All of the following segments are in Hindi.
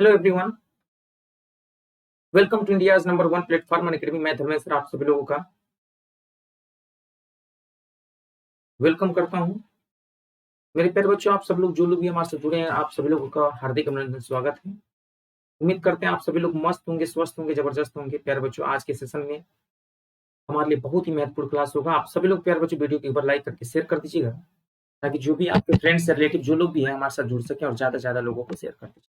Hello everyone, welcome to India's number 1 platform Unacademy. मैं धर्मेंद्र आप सभी लोगों का वेलकम करता हूं। मेरे प्यारे बच्चों, आप सब लोग जो लोग भी हमारे से जुड़े हैं, आप सभी लोगों का हार्दिक अभिनंदन, स्वागत है। उम्मीद करते हैं आप सभी लोग मस्त होंगे, स्वस्थ होंगे, जबरदस्त होंगे। प्यारे बच्चों, आज के सेशन में हमारे लिए बहुत ही महत्वपूर्ण क्लास होगा। आप सभी लोग प्यारे बच्चों वीडियो को एक बार लाइक करके शेयर कर दीजिएगा, ताकि जो भी आपके फ्रेंड्स या रिलेटिव जो लोग भी हैं हमारे साथ जुड़ सके और ज्यादा से ज्यादा लोगों को शेयर कर दीजिए।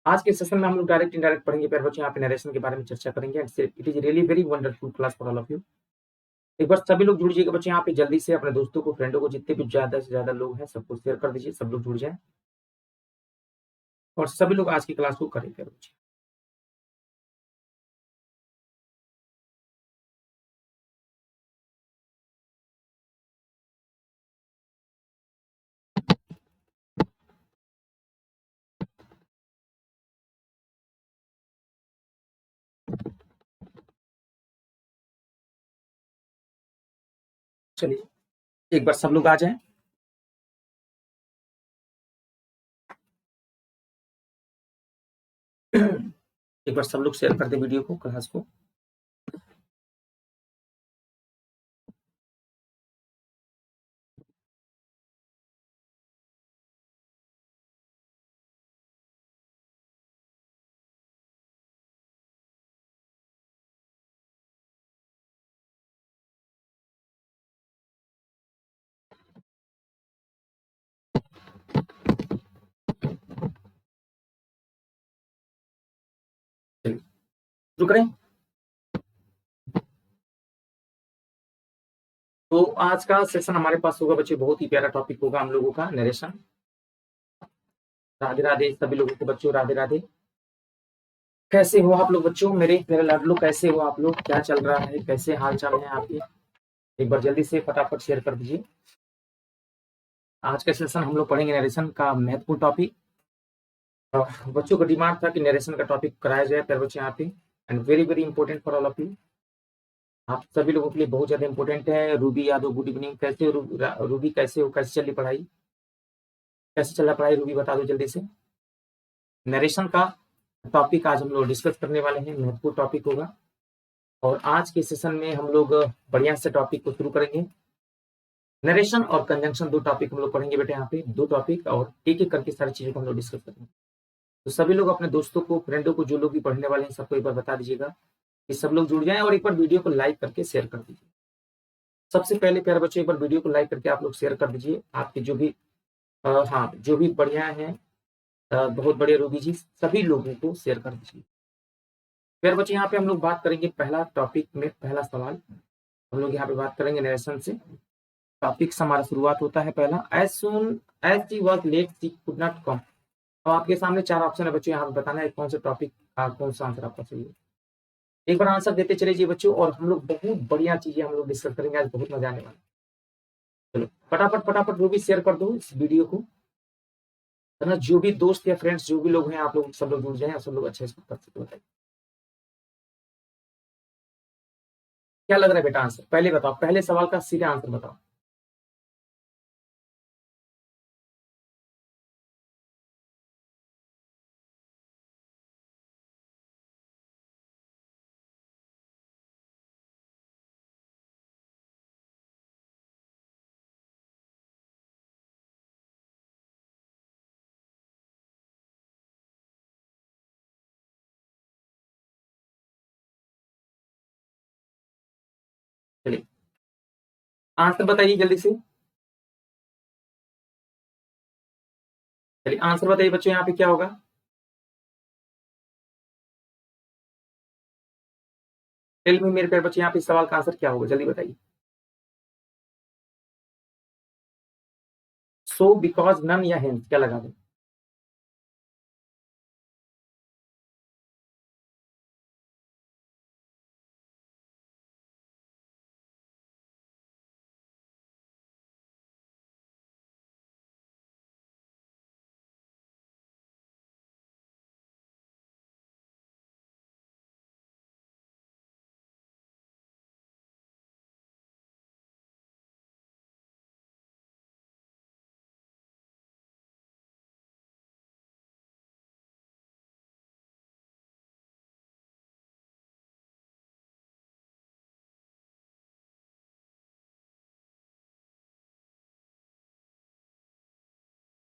आज के सेशन में हम लोग डायरेक्ट इनडायरेक्ट पढ़ेंगे प्यारे बच्चों, यहाँ पे नरेशन के बारे में चर्चा करेंगे। It is really very wonderful class for all of you. एक बार सभी लोग जुड़ जाइएगा बच्चे, यहाँ पे जल्दी से अपने दोस्तों को, फ्रेंडों को, जितने भी ज्यादा से ज्यादा लोग हैं सबको शेयर कर दीजिए। सब लोग जुड़ जाएं और सभी लोग आज की क्लास को करेंगे बच्चे। चलिए एक बार सब लोग आ जाएं। एक बार सब लोग शेयर कर दे वीडियो को, क्लास को। चलिए शुरू करें। तो आज का सेशन हमारे पास होगा बच्चे, बहुत ही प्यारा टॉपिक होगा हम लोगों का, नरेशन। राधे राधे सभी लोगों को बच्चों, राधे राधे। कैसे हो आप लोग बच्चों, मेरे प्यारे लाडलो? कैसे हो आप लोग? क्या चल रहा है? कैसे हाल चाल है आपके? एक बार जल्दी से फटाफट शेयर कर दीजिए। आज का सेशन हम लोग पढ़ेंगे नरेशन का महत्वपूर्ण टॉपिक। बच्चों का डिमांड था कि नरेशन का टॉपिक कराया जाए प्यारे बच्चे यहाँ पे, and very very important for all of you. आप सभी लोगों के लिए बहुत ज्यादा इंपॉर्टेंट है। Ruby Yadav, good evening. कैसे हो रूबी? कैसे हो? कैसे चल रही पढ़ाई? कैसे चल रहा पढ़ाई रूबी, बता दो जल्दी से। नरेशन का टॉपिक आज हम लोग डिस्कस करने वाले हैं, महत्वपूर्ण टॉपिक होगा। और आज के सेशन में हम लोग बढ़िया से टॉपिक को शुरू करेंगे। नरेशन और कंजंक्शन दो टॉपिक हम लोग पढ़ेंगे बेटे, यहाँ पे दो टॉपिक, और एक एक करके सारी चीजों को हम लोग डिस्कस करेंगे। तो सभी लोग अपने दोस्तों को, फ्रेंडों को, जो लोग भी पढ़ने वाले हैं सबको एक बार बता दीजिएगा कि सब लोग जुड़ जाएं, और एक बार वीडियो को लाइक करके शेयर कर दीजिए। सबसे पहले प्यारे बच्चों, एक बार वीडियो को लाइक करके आप लोग शेयर कर दीजिए। आपके जो भी हाँ, जो भी बढ़िया है, बहुत बढ़िया रूबी जी, सभी लोगों को शेयर कर दीजिए। प्यारे बच्चे, यहाँ पे हम लोग बात करेंगे पहला टॉपिक में, पहला सवाल हम लोग यहाँ पे बात करेंगे नरेशन से। टॉपिक से हमारा शुरुआत होता है पहला, as soon as she was late she could not come. तो आपके सामने चार ऑप्शन है बच्चों, यहाँ पे बताना है कौन सा टॉपिक का कौन सा आंसर आपका चाहिए। एक बार आंसर देते चले जी बच्चों, और हम लोग बहुत बढ़िया चीजें हम लोग डिस्कस करेंगे आज, बहुत मजा आने वाला है। चलो फटाफट फटाफट वो भी शेयर कर दो इस वीडियो को, है ना। जो भी दोस्त या फ्रेंड्स जो भी लोग हैं, आप लोग सब लोग जुड़ जाए और सब लोग अच्छे से कर सकते। बताइए क्या लग रहा है बेटा आंसर? पहले बताओ, पहले सवाल का सीधा आंसर बताओ। चलिए आंसर बताइए जल्दी से। चलिए आंसर बताइए बच्चों, यहाँ पे क्या होगा? टेल मी मेरे प्यारे बच्चे, यहाँ पे इस सवाल का आंसर क्या होगा, जल्दी बताइए। सो, बिकॉज, नन या हेंस, क्या लगा दो?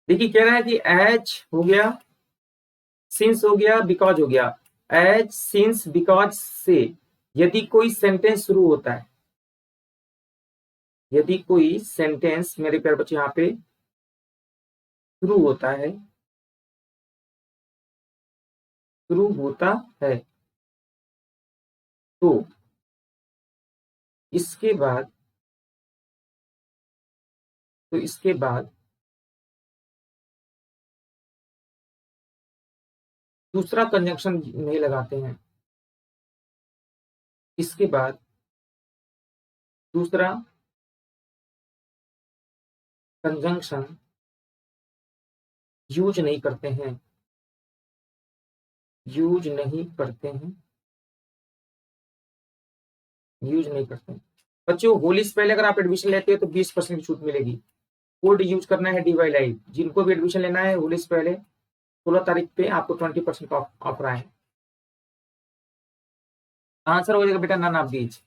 देखिए कह रहा है कि एज हो गया, सिंस हो गया, बिकॉज हो गया। एज, सिंस, बिकॉज से यदि कोई सेंटेंस शुरू होता है, यदि कोई सेंटेंस मेरे प्यारे बच्चे यहाँ पे शुरू होता है, शुरू होता है, तो इसके बाद, तो इसके बाद दूसरा कंजंक्शन नहीं लगाते हैं, इसके बाद दूसरा कंजंक्शन यूज नहीं करते हैं, यूज नहीं करते हैं, यूज नहीं करते हैं। बच्चों होली से पहले अगर आप एडमिशन लेते हो तो 20% की छूट मिलेगी। कोड यूज करना है DY लाइव। जिनको भी एडमिशन लेना है होली से पहले 16 तारीख पे आपको 20% ऑफर आए। आंसर हो जाएगा बेटा नन ऑफ दीज।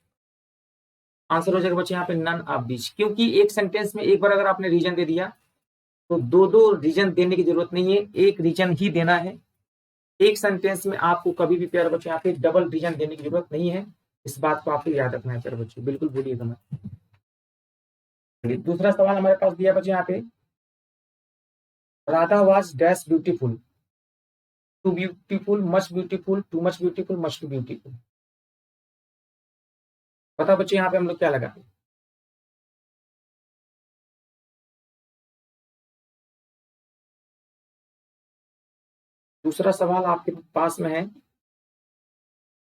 आंसर हो जाएगा बच्चे यहाँ पे नन ऑफ दीज, क्योंकि एक सेंटेंस में एक बार अगर आपने रीजन दे दिया तो दो दो रीजन देने की जरूरत नहीं है, एक रीजन ही देना है। एक सेंटेंस में आपको कभी भी प्यारे बच्चों यहाँ पे डबल रीजन देने की जरूरत नहीं है। इस बात को आपको याद रखना है प्यारे बच्चों, बिल्कुल भूलिएगा मत। दूसरा सवाल हमारे पास दिया बच्चे यहाँ पे, Radha was dash beautiful, too beautiful, much beautiful, too much beautiful, much too beautiful. पता बच्चे यहाँ पे हम लोग क्या लगाते हैं? दूसरा सवाल आपके पास में है,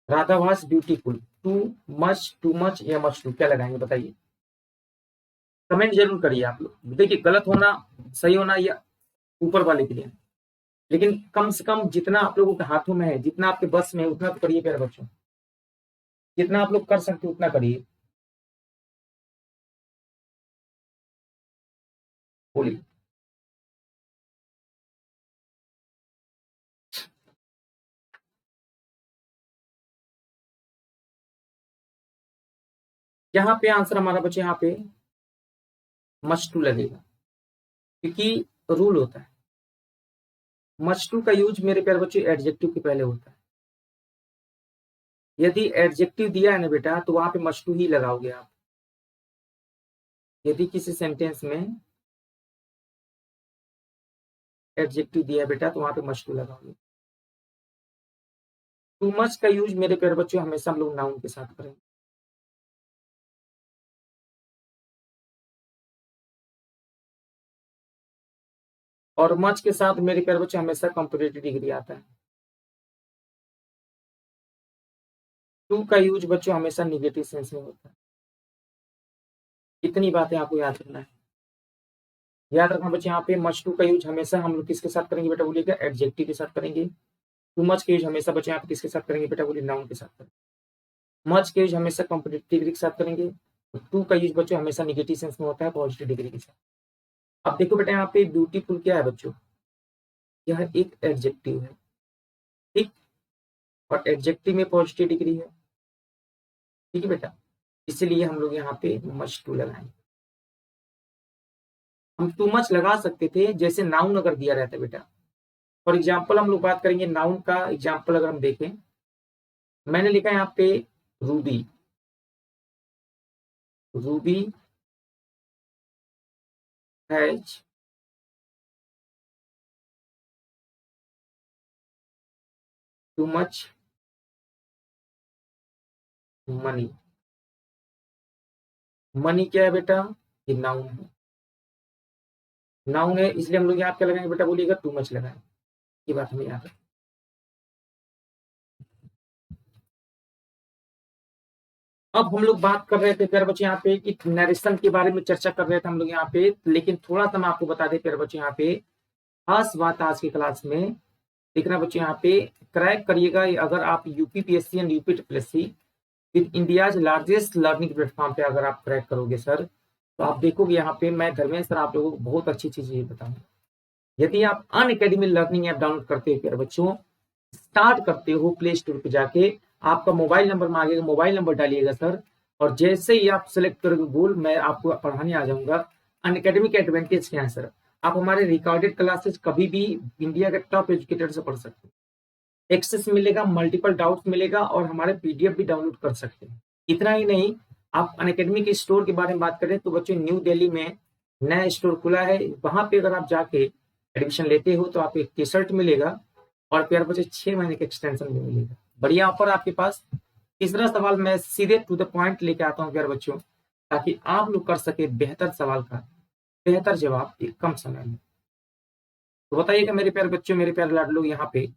Radha was beautiful, too much या मच टू, क्या लगाएंगे बताइए? कमेंट जरूर करिए आप लोग। देखिए गलत होना सही होना या ऊपर वाले के लिए, लेकिन कम से कम जितना आप लोगों के हाथों में है, जितना आपके बस में है उतना तो करिए प्यारे बच्चों। जितना आप लोग कर सकते उतना करिए। बोलिए। यहाँ पे आंसर हमारा बच्चे यहाँ पे मच टू लगेगा, क्योंकि रूल होता है मच टू का यूज मेरे प्यारे बच्चों एडजेक्टिव के पहले होता है। यदि एडजेक्टिव दिया है ना बेटा तो वहां पे मच टू ही लगाओगे आप। यदि किसी सेंटेंस में एडजेक्टिव दिया है बेटा तो वहां पे मच टू लगाओगे। टू मच का यूज मेरे प्यारे बच्चों हमेशा हम लोग नाउन के साथ करेंगे। और मच के साथ मेरे प्यारे बच्चों हमेशा कंपैरेटिव डिग्री आता है। टू का यूज बच्चों हमेशा निगेटिव सेंस में होता है। इतनी बातें आपको याद रखना है। याद रखना बच्चे यहाँ पे मच टू का यूज हमेशा हम लोग किसके साथ करेंगे बेटा बोलिएगा? एडजेक्टिव के साथ करेंगे। टू मच का यूज हमेशा बच्चे यहाँ पे किसके साथ करेंगे बेटा बोलिए? नाउन के साथ करेंगे। मच का यूज हमेशा कंपैरेटिव डिग्री के साथ करेंगे। टू का यूज बच्चों हमेशा निगेटिव सेंस में होता है, पॉजिटिव डिग्री के साथ। अब देखो बेटा यहाँ पे ब्यूटीफुल क्या है बच्चों? यह एक एडजेक्टिव है, ठीक, और एडजेक्टिव में पॉजिटिव डिग्री है, ठीक है बेटा, इसलिए हम लोग यहाँ पे मच टू लगाएंगे। हम टू मच लगा सकते थे जैसे नाउन अगर दिया रहता बेटा। फॉर एग्जाम्पल हम लोग बात करेंगे नाउन का एग्जाम्पल अगर हम देखें, मैंने लिखा है यहाँ पे Ruby, Ruby has too much money. Money क्या है बेटा? ये नाउन है, नाउन है, इसलिए हम लोग यहाँ क्या लगाएंगे बेटा बोलिएगा? टू मच लगाएंगे। ये बात हमें याद है। अब हम लोग बात कर रहे थे प्यारे बच्चे यहाँ पे कि नरेशन के बारे में चर्चा कर रहे थे हम लोग यहाँ पे, लेकिन थोड़ा सा मैं आपको बता दें प्यारे बच्चे यहाँ पे खास बात आज की क्लास में देखना बच्चे यहाँ पे क्रैक करिएगा। अगर आप UPPSC and UP triple SC with India's largest learning platform पे अगर आप क्रैक करोगे सर, तो आप देखोगे यहाँ पे मैं धर्मेंद्र सर आप लोगों को बहुत अच्छी चीज ये बताऊंगा। यदि आप अनअकैडमी लर्निंग ऐप डाउनलोड करते हो प्यारे बच्चों, स्टार्ट करते हो प्ले स्टोर पे जाके, आपका मोबाइल नंबर मांगेगा, मोबाइल नंबर डालिएगा सर, और जैसे ही आप सेलेक्ट करोगे गोल, मैं आपको पढ़ाने आ जाऊंगा। अनअकैडमी के एडवांटेज क्या है सर? आप हमारे रिकॉर्डेड क्लासेस कभी भी इंडिया के टॉप एजुकेटर से पढ़ सकते हैं। एक्सेस मिलेगा, मल्टीपल डाउट्स मिलेगा और हमारे पीडीएफ भी डाउनलोड कर सकते हैं। इतना ही नहीं, आप अनअकैडमी के स्टोर के बारे में बात करें तो बच्चों न्यू दिल्ली में नया स्टोर खुला है। वहां पे अगर आप जाके एडमिशन लेते हो तो आपको एक टी शर्ट मिलेगा और प्यार बच्चे 6 महीने का एक्सटेंशन भी मिलेगा। बढ़िया ऑफर आपके पास। तीसरा सवाल मैं सीधे टू द पॉइंट लेके आता हूँ प्यार बच्चों, ताकि आप लोग कर सके बेहतर सवाल का बेहतर जवाब एक कम समय में। तो बताइएगा मेरे प्यारे बच्चों, मेरे प्यारे लाडलो, यहाँ पे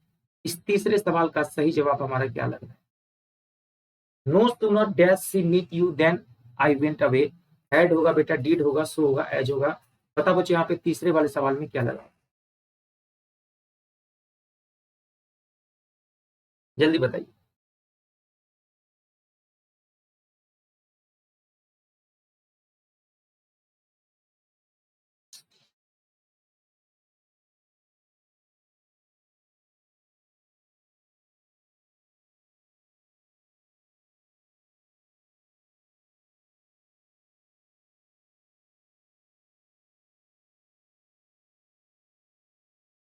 इस तीसरे सवाल का सही जवाब हमारा क्या लग रहा है? No sooner dash see meet you then I went away. Had होगा बेटा, डीड होगा, सो होगा, एज होगा। बता बच्चों यहाँ पे तीसरे वाले सवाल में क्या लगा? जल्दी बताइए।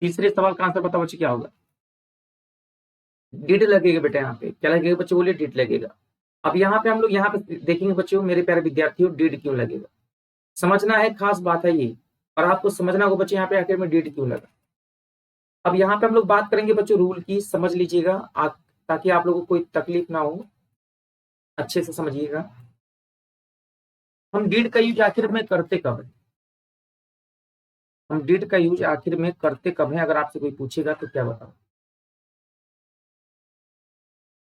तीसरे सवाल का आंसर बताओ बच्चे क्या होगा? डिड लगेगा बेटा, यहाँ पे क्या लगेगा बच्चों? बोलिए डिड लगेगा। अब यहाँ पे हम लोग यहाँ पे देखेंगे बच्चों, मेरे प्यारे विद्यार्थियों, डिड क्यों लगेगा समझना है, खास बात है ये। और आपको समझना होगा बच्चे यहाँ पे आखिर में डिड क्यों लगा। अब यहाँ पे हम लोग बात करेंगे बच्चों रूल की, समझ लीजिएगा ताकि आप लोगों को कोई तकलीफ ना हो, अच्छे से समझिएगा। हम डिड का यूज आखिर में करते कब है? हम डिड का यूज आखिर में करते कब है? अगर आपसे कोई पूछेगा तो क्या बताओ?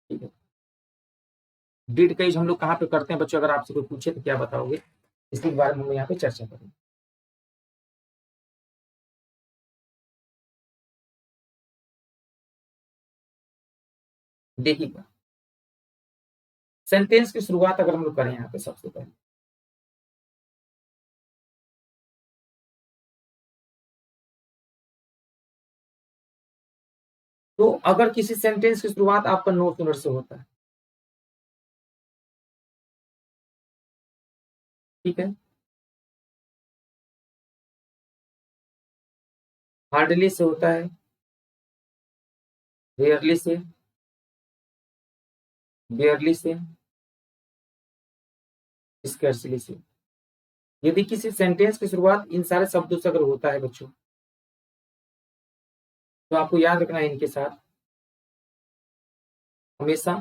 ठीक है, डिड का यूज हम लोग कहाँ पे करते हैं बच्चों? अगर आपसे कोई पूछे तो क्या बताओगे? इसी के बारे में हम यहाँ पे चर्चा करेंगे। देखिएगा, सेंटेंस की शुरुआत अगर हम लोग करें यहाँ पे सबसे पहले, तो अगर किसी सेंटेंस की शुरुआत आपका नो सुनर से होता है, ठीक है, हार्डली से होता है, रेयरली से, बेयरली से, स्कैर्सली से। यदि किसी सेंटेंस की शुरुआत इन सारे शब्दों से अगर होता है बच्चों, तो आपको याद रखना है इनके साथ हमेशा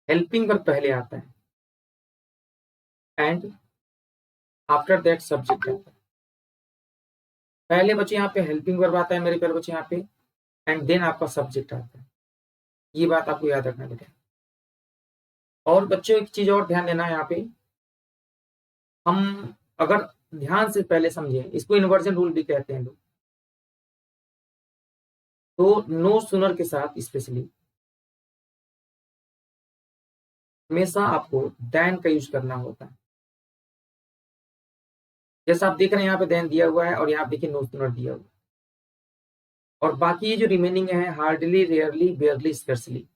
हेल्पिंग वर्ब पहले आता है एंड आफ्टर दैट सब्जेक्ट आता है। पहले बच्चे यहाँ पे हेल्पिंग वर्ब आता है मेरे प्यारे बच्चे यहाँ पे, एंड देन आपका सब्जेक्ट आता है। ये बात आपको याद रखना बेटा। और बच्चों एक चीज और ध्यान देना है यहाँ पे, हम अगर ध्यान से पहले समझे, इसको इन्वर्जन रूल भी कहते हैं लोग, तो नो सुनर के साथ स्पेशली हमेशा आपको देन का यूज करना होता है। जैसा आप देख रहे हैं यहाँ पे देन दिया हुआ है और यहाँ देखिए नो सुनर दिया हुआ है, और बाकी ये जो रिमेनिंग है हार्डली, रेयरली, बेयरली, स्कर्सली,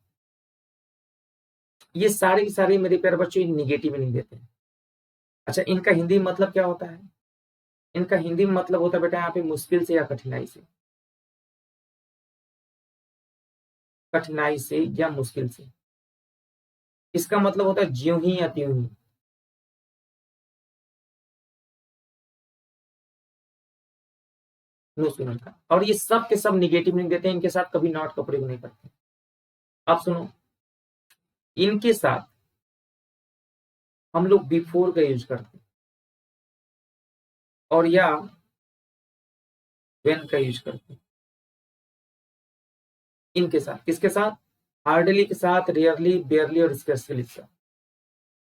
ये सारे के सारे मेरे प्यारे बच्चों निगेटिव मीनिंग देते हैं। अच्छा, इनका हिंदी मतलब क्या होता है? इनका हिंदी में मतलब होता है बेटा यहाँ पे मुश्किल से या कठिनाई से, कठिनाई से या मुश्किल से। इसका मतलब होता है ज्यों ही या त्यों ही, नो सुनर का। और ये सब के सब निगेटिव मीनिंग देते हैं, इनके साथ कभी नॉट का प्रयोग नहीं करते। आप सुनो, इनके साथ हम लोग बिफोर का यूज करते हैं और या व्हेन का यूज करते हैं। इनके साथ किसके साथ? हार्डली के साथ, रेयरली, बेयरली और स्कैर्सली के साथ।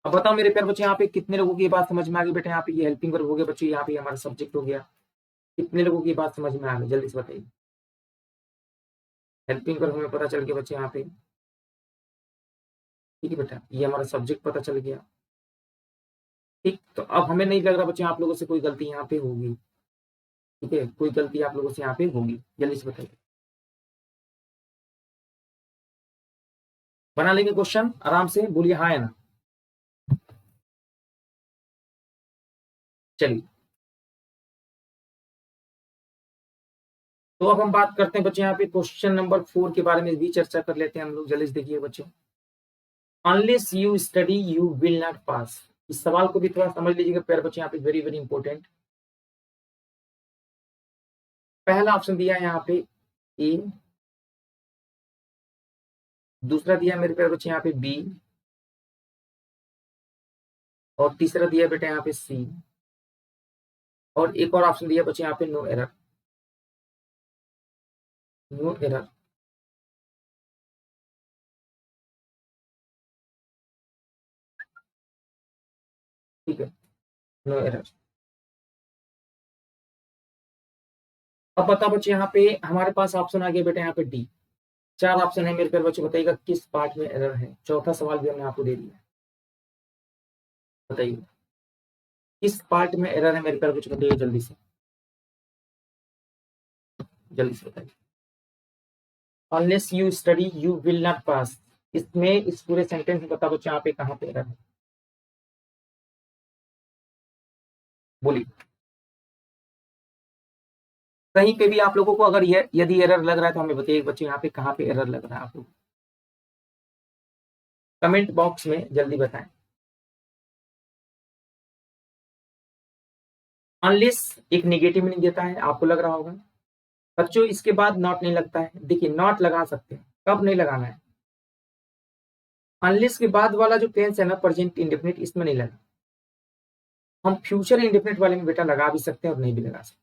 अब बताओ मेरे प्यारे बच्चे यहाँ पे कितने लोगों की बात समझ में आ गई बेटा? यहाँ पे ये हेल्पिंग वर्ब हो गया बच्चे, यहाँ पे हमारा सब्जेक्ट हो गया। कितने लोगों की बात समझ में आ गई जल्दी से बताइए। हेल्पिंग वर्ब हमें पता चल गया बच्चे यहाँ पे, ठीक है बेटा, ये हमारा सब्जेक्ट पता चल गया। ठीक, तो अब हमें नहीं लग रहा बच्चे आप लोगों से कोई गलती यहाँ पे होगी। ठीक है, कोई गलती आप लोगों से यहाँ पे होगी, जल्दी से बताइए। बना लेंगे क्वेश्चन आराम से, बोलिए हाँ या ना। चलिए, तो अब हम बात करते हैं बच्चे यहाँ पे क्वेश्चन नंबर 4 के बारे में भी चर्चा कर लेते हैं हम लोग। जल्दी से देखिए बच्चों, unless you study you will not pass. इस सवाल को भी थोड़ा समझ लीजिएगा प्यारे बच्चे, यहाँ पे वेरी वेरी इंपॉर्टेंट। पहला ऑप्शन दिया है यहाँ पे ए, दूसरा दिया मेरे प्यारे बच्चे यहाँ पे बी, और तीसरा दिया बेटा यहाँ पे सी, और एक और ऑप्शन दिया बच्चे यहाँ पे नो एरर। नो एरर, ठीक है, नो एरर। अब बताओ बच्चे यहाँ पे हमारे पास ऑप्शन आ गया बेटा यहाँ पे डी। 4 ऑप्शन है मेरे प्यारे बच्चे, बताइएगा किस पार्ट में एरर है। चौथा सवाल भी हमने आपको दे दिया, बताइए किस पार्ट में एरर है मेरे प्यारे बच्चे, बताइए जल्दी से, जल्दी से बताइए। Unless you study you will not pass, इसमें इस पूरे सेंटेंस में बताओ बच्चे यहाँ पे कहाँ पे एरर है, बोलिए। कहीं पे भी आप लोगों को अगर यदि एरर लग रहा है तो हमें बताइए बच्चे यहाँ पे कहाँ पे एरर लग रहा है आप लोग, कमेंट बॉक्स में जल्दी बताएं। अनलेस एक नेगेटिव मीनिंग देता है, आपको लग रहा होगा बच्चों। इसके बाद नॉट नहीं लगता है, देखिए नॉट लगा सकते हैं, कब नहीं लगाना है, अनलेस के बाद वाला जो टेंस है ना प्रेजेंट इंडेफिनिट, इसमें नहीं लगा। हम फ्यूचर इंडेफिनिट वाले में बेटा लगा भी सकते हैं और नहीं भी लगा सकते,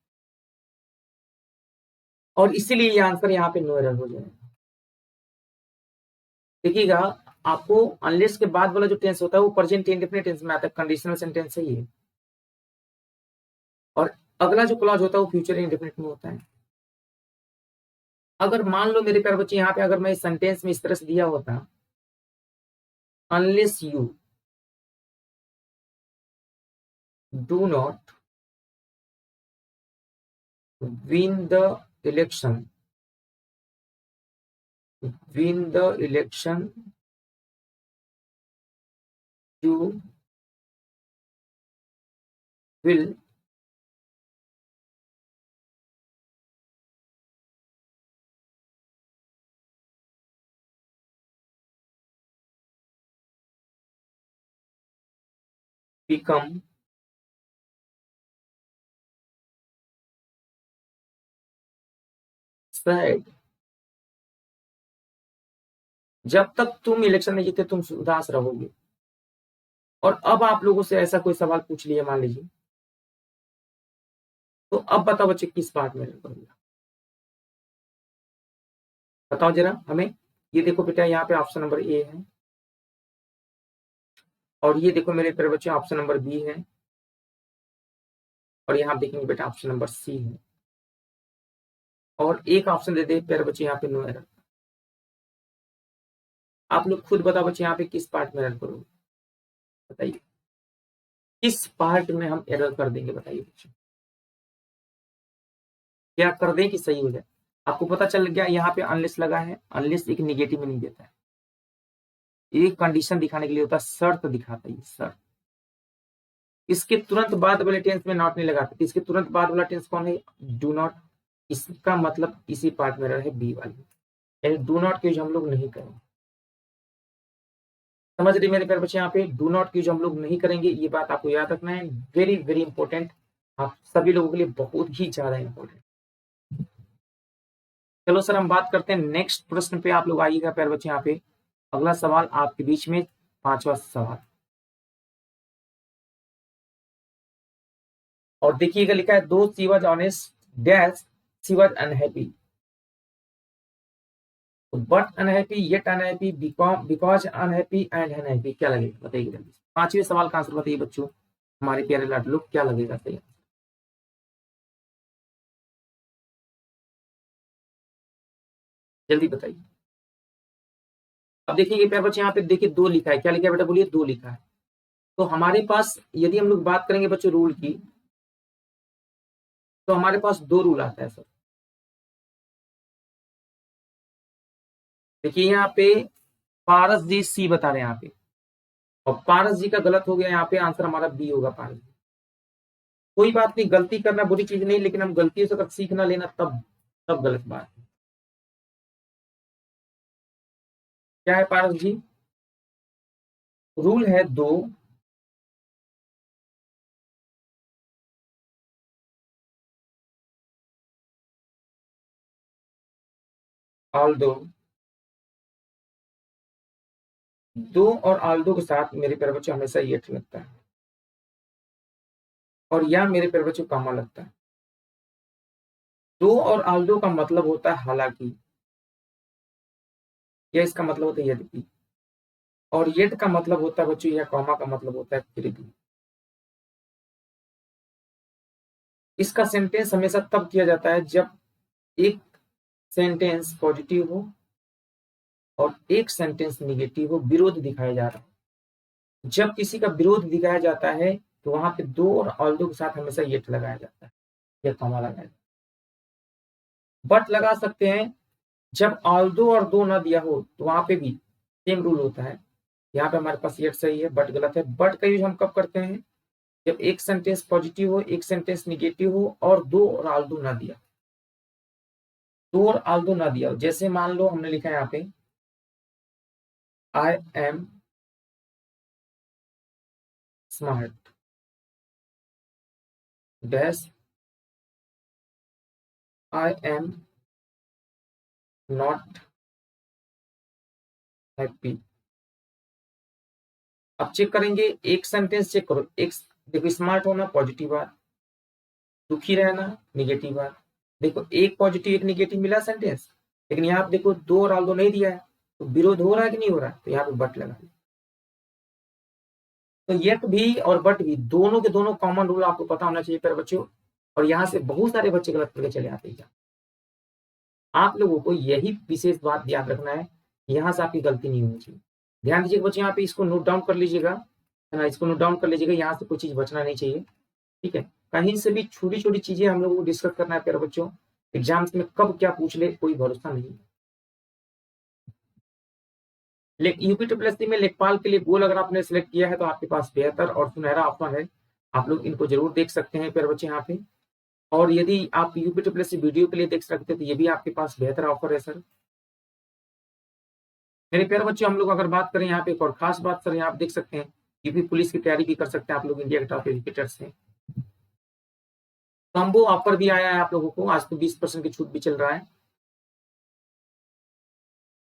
और इसीलिए ये आंसर यहाँ पे नो एरर हो जाएगा। देखिएगा, आपको अनलेस के बाद वाला जो टेंस होता है वो प्रेजेंट इंडेफिनिट टेंस में आता है, कंडीशनल सेंटेंस है ये, और अगला जो क्लॉज होता है वो फ्यूचर इंडेफिनिट में होता है। अगर मान लो मेरे प्यारे बच्चे यहाँ पे अगर मैं इस सेंटेंस में इस तरह से दिया होता, unless you do not win the election, win the election, you will become sad। जब तक तुम इलेक्शन नहीं जीते तुम उदास रहोगे। और अब आप लोगों से ऐसा कोई सवाल पूछ लिया मान लीजिए, तो अब बताओ बच्चे किस पार्ट में करूंगा, बताओ जरा हमें। ये देखो बेटा यहाँ पे ऑप्शन नंबर ए है, और ये देखो मेरे प्यारे बच्चे ऑप्शन नंबर बी है, और यहाँ देखेंगे बेटा ऑप्शन नंबर सी है, और एक ऑप्शन दे दे प्यारे बच्चे यहाँ पे नो एरर। आप लोग खुद बताओ बच्चे यहाँ पे किस पार्ट में एरर करोगे, बताइए किस पार्ट में हम एरर कर देंगे, बताइए बच्चे क्या कर दें कि सही हो जाए। आपको पता चल गया यहाँ पे अनलेस लगा है, अनलेस एक निगेटिव मीनिंग देता है, एक कंडीशन दिखाने के लिए होता है, शर्त दिखाता है, शर्त। इसके तुरंत बाद वाले टेंस में नॉट नहीं लगाते, इसके तुरंत बाद वाला टेंस कौन है, डू नॉट। इसका मतलब इसी पार्ट में रहे बी वाली, यानी डू नॉट की यूज हम लोग नहीं करेंगे। समझ रहे मेरे प्यारे बच्चे, यहाँ पे डू नॉट की यूज हम लोग नहीं करेंगे, ये बात आपको याद रखना है, वेरी वेरी इंपॉर्टेंट, आप सभी लोगों के लिए बहुत ही ज्यादा इंपॉर्टेंट। चलो सर हम बात करते हैं नेक्स्ट प्रश्न पे, आप लोग आइएगा प्यारे बच्चे यहाँ पे। अगला सवाल आपके बीच में 5वां सवाल, और देखिएगा लिखा है दो she was honest dash she was unhappy, but unhappy yet unhappy because unhappy and unhappy, क्या लगेगा बताइए जल्दी। 5वें सवाल का आंसर बताइए बच्चों, हमारे प्यारे लाडलो क्या लगेगा सही, जल्दी बताइए। अब देखिए प्यारे बच्चे यहाँ पे देखिए दो लिखा है, क्या लिखा है बेटा बोलिए, दो लिखा है। तो हमारे पास यदि हम लोग बात करेंगे बच्चों रूल की, तो हमारे पास दो रूल आता है सर। देखिए यहाँ पे पारस जी सी बता रहे हैं यहाँ पे, और पारस जी का गलत हो गया, यहाँ पे आंसर हमारा बी होगा पारस जी। कोई बात नहीं, गलती करना बुरी चीज नहीं, लेकिन हम गलतियों से अगर सीखना लेना सब गलत बात है। क्या है पारस जी? रूल है 2 ऑल्दो, 2 और ऑल्दो के साथ मेरे प्यारे बच्चों हमेशा येट लगता है, और या मेरे प्यारे बच्चों कॉमा लगता है। 2 और ऑल्दो का मतलब होता है हालांकि, या इसका मतलब होता है यद्यपि, और येट का मतलब होता है बच्चों, या कॉमा का मतलब होता है फिर भी। इसका सेंटेंस हमेशा तब किया जाता है जब एक सेंटेंस पॉजिटिव हो और एक सेंटेंस निगेटिव हो, विरोध दिखाया जा रहा हो। जब किसी का विरोध दिखाया जाता है तो वहां पे 2 और ऑल्दो के साथ हमेशा येट लगाया जाता है या कॉमा लगाया जाता है। बट लगा सकते हैं जब ऑल्दो और 2 ना दिया हो तो वहां पे भी सेम रूल होता है। यहाँ पे हमारे पास येट सही है, बट गलत है। बट का यूज हम कब करते हैं? जब एक सेंटेंस पॉजिटिव हो, एक सेंटेंस निगेटिव हो और 2 और ऑल्दो ना दिया, 2 और ऑल्दो ना दिया हो। जैसे मान लो हमने लिखा है यहाँ पे I am smart dash I am not happy. अब चेक करेंगे, एक सेंटेंस चेक करो, एक देखो स्मार्ट होना पॉजिटिव बात, दुखी रहना निगेटिव बात। देखो एक पॉजिटिव एक निगेटिव मिला सेंटेंस, लेकिन यहाँ पे देखो 2 और ऑल्दो नहीं दिया है, तो विरोध हो रहा है कि नहीं हो रहा है? तो यहाँ पे बट लगा। तो येट भी और बट भी दोनों के दोनों कॉमन रूल आपको पता होना चाहिए प्यारे बच्चों, और यहाँ से बहुत सारे बच्चे गलत करके चले आते हैं। आप लोगों को यही विशेष बात याद रखना है, यहाँ से आपकी गलती नहीं होनी चाहिए। ध्यान दीजिएगा बच्चे, यहाँ पे इसको नोट डाउन कर लीजिएगा, है ना, इसको नोट डाउन कर लीजिएगा, यहाँ से कोई चीज बचना नहीं चाहिए। ठीक है, कहीं से भी छोटी छोटी चीजें हम लोगों को डिस्कस करना है प्यारे बच्चों। एग्जाम्स में कब क्या पूछ ले कोई भरोसा नहीं। यूपी ट्रिपल एससी में लेखपाल के लिए गोल अगर आपने सिलेक्ट किया है तो आपके पास बेहतर और सुनहरा ऑप्शन है, आप लोग इनको जरूर देख सकते हैं प्यारे बच्चे यहाँ पे। और यदि आप यूपी ट्रिपल एससी वीडियो के लिए देख सकते हैं तो ये भी आपके पास बेहतर ऑफर है सर। मेरे प्यारे बच्चों, हम लोग अगर बात करें यहाँ पे एक और खास बात सर, यहाँ आप देख सकते हैं यूपी पुलिस की तैयारी भी कर सकते हैं आप लोग इंडिया के टॉप एजुकेटर से। कॉम्बो ऑफर भी आया है आप लोगों को, आज तो 20% की छूट भी चल रहा है।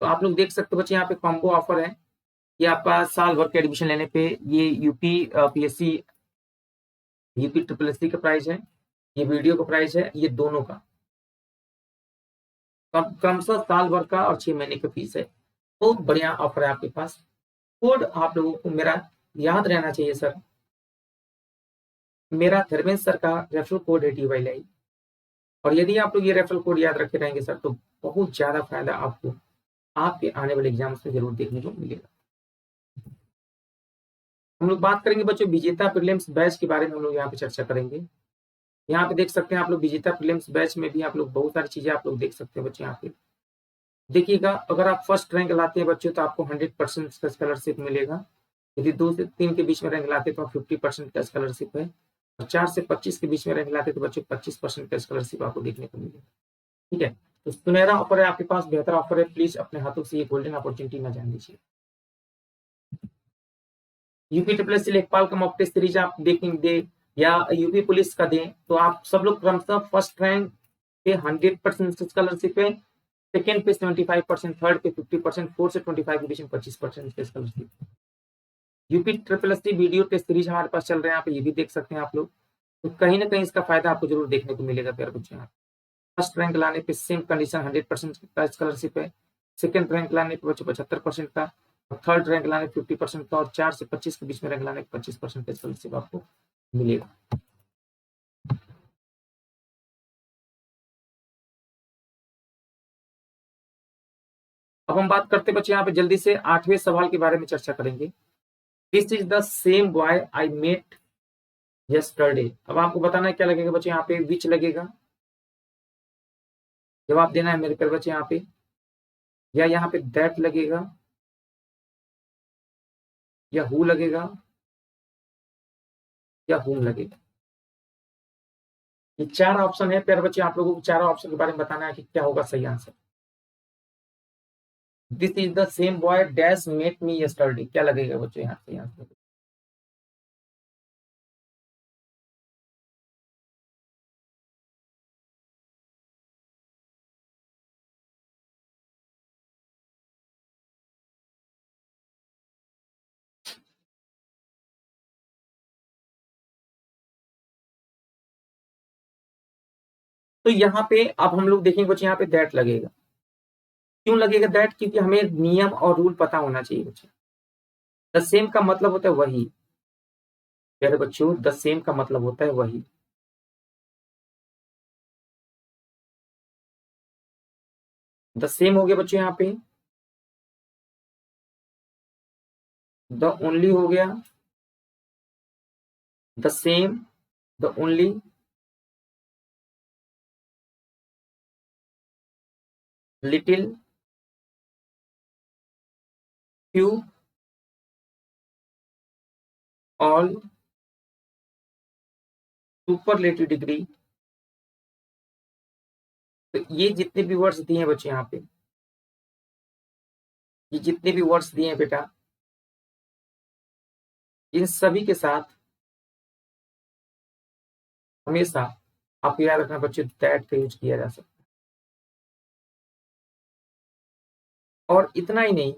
तो आप लोग देख सकते हो बच्चे, यहाँ पे कॉम्बो ऑफर है, ये आपका साल भर के एडमिशन लेने पे ये UP PSC UP triple SC का प्राइस है, ये वीडियो का प्राइस है, ये दोनों का क्रमशः साल भर का और 6 महीने का फीस है। बहुत बढ़िया ऑफर है आपके पास। कोड आप लोगों को मेरा याद रहना चाहिए सर, मेरा धर्मेंद्र सर का रेफरल कोड है DYLI, और यदि आप लोग ये रेफरल कोड याद रखे रहेंगे सर तो बहुत ज्यादा फायदा आपको आपके आने वाले एग्जाम्स में जरूर देखने को मिलेगा। हम लोग बात करेंगे बच्चों विजेता प्रीलिम्स बैच के बारे में, हम लोग यहाँ पे चर्चा करेंगे। यहाँ पे देख सकते हैं आप लोग विजेता प्रीलिम्स बैच में भी आप लोग बहुत सारी चीजें आप लोग देख सकते हैं बच्चे। यहाँ पे देखिएगा, अगर आप फर्स्ट रैंक लाते हैं बच्चों तो आपको 100% का स्कॉलरशिप मिलेगा। यदि 2 से 3 के बीच में रैंक लाते तो 50% का स्कॉलरशिप है, और 4 से 25 के बीच में रैंक लाते तो बच्चों 25% का स्कॉलरशिप आपको देखने को मिलेगा। ठीक है, तो सुनहरा ऑफर है आपके पास, बेहतर ऑफर है, प्लीज अपने हाथों से ये गोल्डन अपॉर्चुनिटी न जान दीजिए। यूपी ट्रिपल एससी लेखपाल का मॉक टेस्ट सीरीज आप देखेंगे या यूपी पुलिस का दें तो आप सब लोग क्रमशः फर्स्ट रैंक पे 100% स्कॉलरशिप है, सेकेंड पे 75%, थर्ड पे 50%, फोर्थ से 25 के बीच में 25% scholarship. UP triple SC video test series हमारे पास चल रहे हैं, आप ये भी देख सकते हैं आप लोग, तो कहीं ना कहीं इसका फायदा आपको जरूर देखने को मिलेगा प्यारे बच्चों। फर्स्ट रैंक लाने पे सेम कंडीशन 100% का स्कॉलरशिप है, सेकंड रैंक लाने पे बच्चों 75% का, और थर्ड रैंक लाने 50% का, और 4 से 25 के बीच में रैंक लाने 25% का स्कॉलरशिप आपको मिलेगा। अब हम बात करते बच्चे यहाँ पे जल्दी से 8वें सवाल के बारे में चर्चा करेंगे। This is the same boy I met yesterday. अब आपको बताना है क्या लगेगा बच्चे, यहाँ पे विच लगेगा, जवाब देना है मेरे प्यारे बच्चे यहाँ पे, या यहाँ पे दैट लगेगा, या हु लगेगा, या हुम लगेगा। ये 4 ऑप्शन है प्यारे बच्चे, आप लोगों को चारों ऑप्शन के बारे में बताना है कि क्या होगा सही answer. This is the same boy dash met me yesterday, क्या लगेगा बच्चों यहाँ से आंसर? तो यहाँ पे अब हम लोग देखेंगे बच्चे, यहाँ पे दैट लगेगा। क्यों लगेगा दैट? क्योंकि हमें नियम और रूल पता होना चाहिए बच्चे। द सेम का मतलब होता है वही, प्यारे बच्चों, द सेम का मतलब होता है वही। द सेम हो गया बच्चों यहाँ पे, द ओनली हो गया, the same, the only, little, few, all, superlative degree. तो ये जितने भी वर्ड्स दिए हैं बच्चे यहाँ पे, ये जितने भी वर्ड्स दिए हैं बेटा, इन सभी के साथ हमेशा आपको याद रखना बच्चे, दैट का यूज किया जा सकता है। और इतना ही नहीं,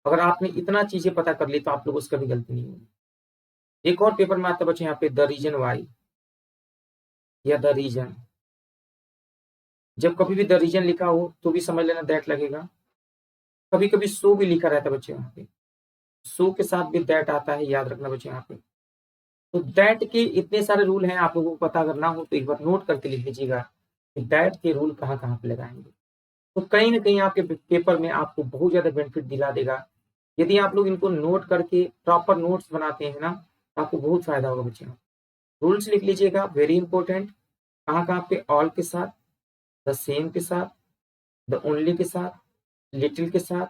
अगर आपने इतना चीजें पता कर ली तो आप लोगों से कभी गलती नहीं होगी। एक और पेपर में आता है बच्चे यहाँ पे, द रीजन वाई या द रीजन। जब कभी भी द रीजन लिखा हो तो भी समझ लेना दैट लगेगा। कभी कभी सो भी लिखा रहता है बच्चे यहाँ पे, सो के साथ भी दैट आता है, याद रखना बच्चे यहाँ पे। तो दैट के इतने सारे रूल हैं, आप लोगों को पता अगर ना हो तो एक बार नोट करके लिख लीजिएगा कि दैट के रूल कहाँ कहाँ पे लगाएंगे। तो कहीं ना कहीं आपके पेपर में आपको बहुत ज्यादा बेनिफिट दिला देगा। यदि आप लोग इनको नोट करके प्रॉपर नोट्स बनाते हैं ना, तो आपको बहुत फायदा होगा बच्चे। रूल्स लिख लीजिएगा, वेरी इंपॉर्टेंट। कहाँ कहाँ पे? ऑल के साथ, द सेम के साथ, द ओनली के साथ, लिटिल के साथ,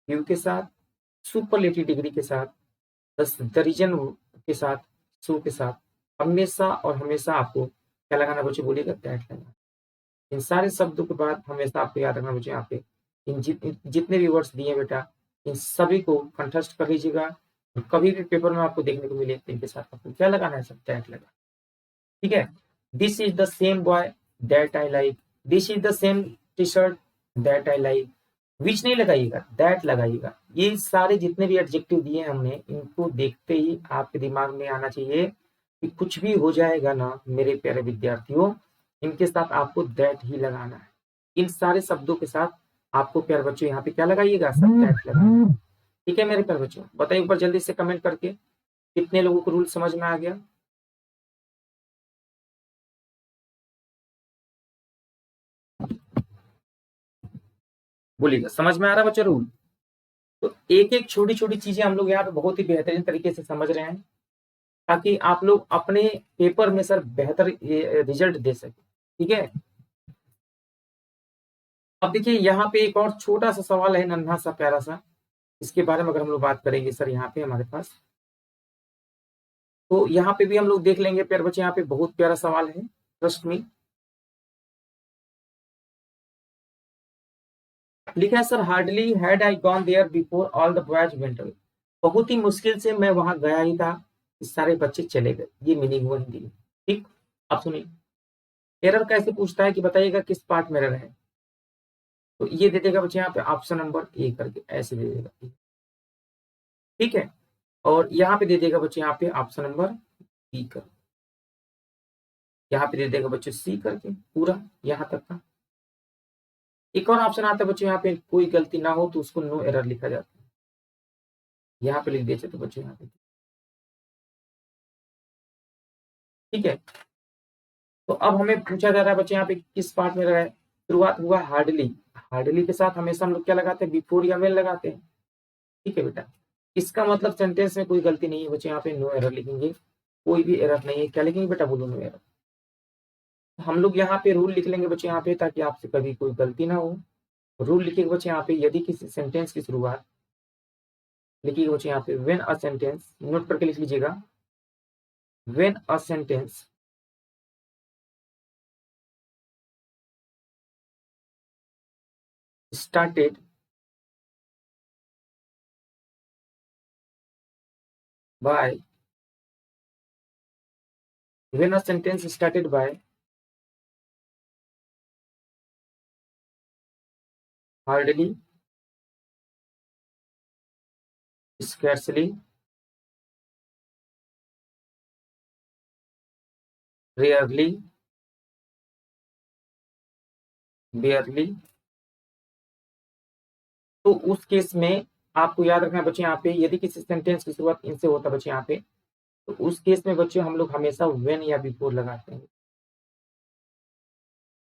फ्यू के साथ, सुपरलेटिव डिग्री के साथ, द रीजन के साथ, सो के साथ। हमेशा और हमेशा आपको क्या लगाना बच्चे? बोलिएगा दैट लगाना। इन सारे शब्दों के बाद हमेशा आपको याद रखना बच्चे यहाँ पे, इन जितने भी वर्ड्स दिए बेटा, इन सभी को कंठस्थ कर लीजिएगा। और कभी भी पेपर में आपको देखने को मिले तो इनके साथ आपको क्या लगाना है? सब दैट लगा, ठीक है। This is the same boy that I like, this is the same T shirt that I like. Which नहीं लगाइएगा, दैट लगाइएगा। ये सारे जितने भी एडजेक्टिव दिए हमने, इनको देखते ही आपके दिमाग में आना चाहिए कि कुछ भी हो जाएगा ना मेरे प्यारे विद्यार्थियों, इनके साथ आपको दैट ही लगाना है। इन सारे शब्दों के साथ आपको प्यारे बच्चों यहाँ पे क्या लगाइएगा? सब दैट लगाना है। ठीक है मेरे प्यारे बच्चों, बताइए ऊपर जल्दी से कमेंट करके कितने लोगों को रूल समझ में आ गया। बोलिएगा समझ में आ रहा है बच्चों रूल? तो एक एक छोटी छोटी चीजें हम लोग यहाँ पे बहुत ही बेहतरीन तरीके से समझ रहे हैं, ताकि आप लोग अपने पेपर में सर बेहतर रिजल्ट दे सके। ठीक है, अब देखिए यहाँ पे एक और छोटा सा सवाल है, नन्हा सा प्यारा सा, इसके बारे में अगर हम लोग बात करेंगे सर यहाँ पे हमारे पास, तो यहाँ पे भी हम लोग देख लेंगे प्यारे बच्चे। यहाँ पे बहुत प्यारा सवाल है, ट्रस्ट मी। लिखा है sir, hardly had I gone there before all the boys went away. बहुत ही मुश्किल से मैं वहां गया ही था, सारे बच्चे चले गए। ये मीनिंग हुआ हिंदी में। ठीक, आप सुनिए। एरर कैसे पूछता है कि बताइएगा किस पार्ट में एरर है। तो ये दे देगा बच्चे यहाँ पे ऑप्शन नंबर ए करके, ऐसे दे देगा। ठीक है, और यहाँ पे दे देगा बच्चे यहाँ पे ऑप्शन नंबर बी कर, यहाँ पे दे देगा बच्चे सी करके पूरा यहाँ तक का। एक और ऑप्शन आता है बच्चे यहाँ पे, कोई गलती ना हो तो उसको नो एरर लिखा जाता है, यहाँ पे लिख देते तो बच्चे यहाँ पे। ठीक है, तो अब हमें पूछा जा रहा है बच्चे यहाँ पे किस पार्ट में रहा है। शुरुआत हुआ हार्डली, हार्डली के साथ हमेशा हम लोग क्या लगाते हैं? बिफोर या वेल लगाते हैं। ठीक है बेटा, इसका मतलब सेंटेंस में कोई गलती नहीं है बच्चे, यहाँ पे नो एरर लिखेंगे। कोई भी एरर नहीं है, क्या लिखेंगे बेटा? बोलो नो एरर। हम लोग यहाँ पे रूल लिख लेंगे बच्चे यहाँ पे, ताकि आपसे कभी कोई गलती ना हो। रूल लिखेंगे बच्चे यहाँ पे, यदि किसी सेंटेंस की शुरुआत लिखिएगा बच्चे यहाँ पे, व्हेन अ सेंटेंस, नोट करके लिख लीजिएगा, when a sentence started by, when a sentence started by hardly, scarcely, rarely, barely, तो उस केस में आपको याद रखना है बच्चे, यहाँ पे यदि किसी सेंटेंस की शुरुआत इनसे होता है बच्चे यहाँ पे, तो उस केस में बच्चे हम लोग हमेशा व्हेन या बिफोर लगाते हैं।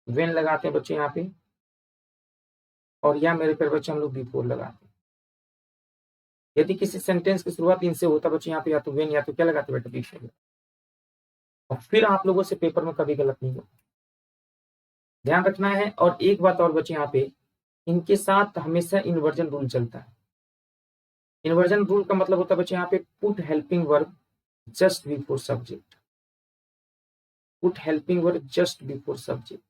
व्हेन लगाते हैं बच्चे यहाँ पे, और या मेरे प्यारे बच्चे हम लोग बिफोर लगाते हैं। यदि किसी सेंटेंस की शुरुआत इनसे होता बच्चे यहाँ पे, या तो व्हेन या तो क्या लगाते बेटा, बिफोर। और फिर आप लोगों से पेपर में कभी गलत नहीं होगा, ध्यान रखना है। और एक बात और बच्चे यहाँ पे, इनके साथ हमेशा इन्वर्जन रूल चलता है। इन्वर्जन रूल का मतलब होता है बच्चे यहाँ पे, put helping verb just before subject, put helping verb just before subject.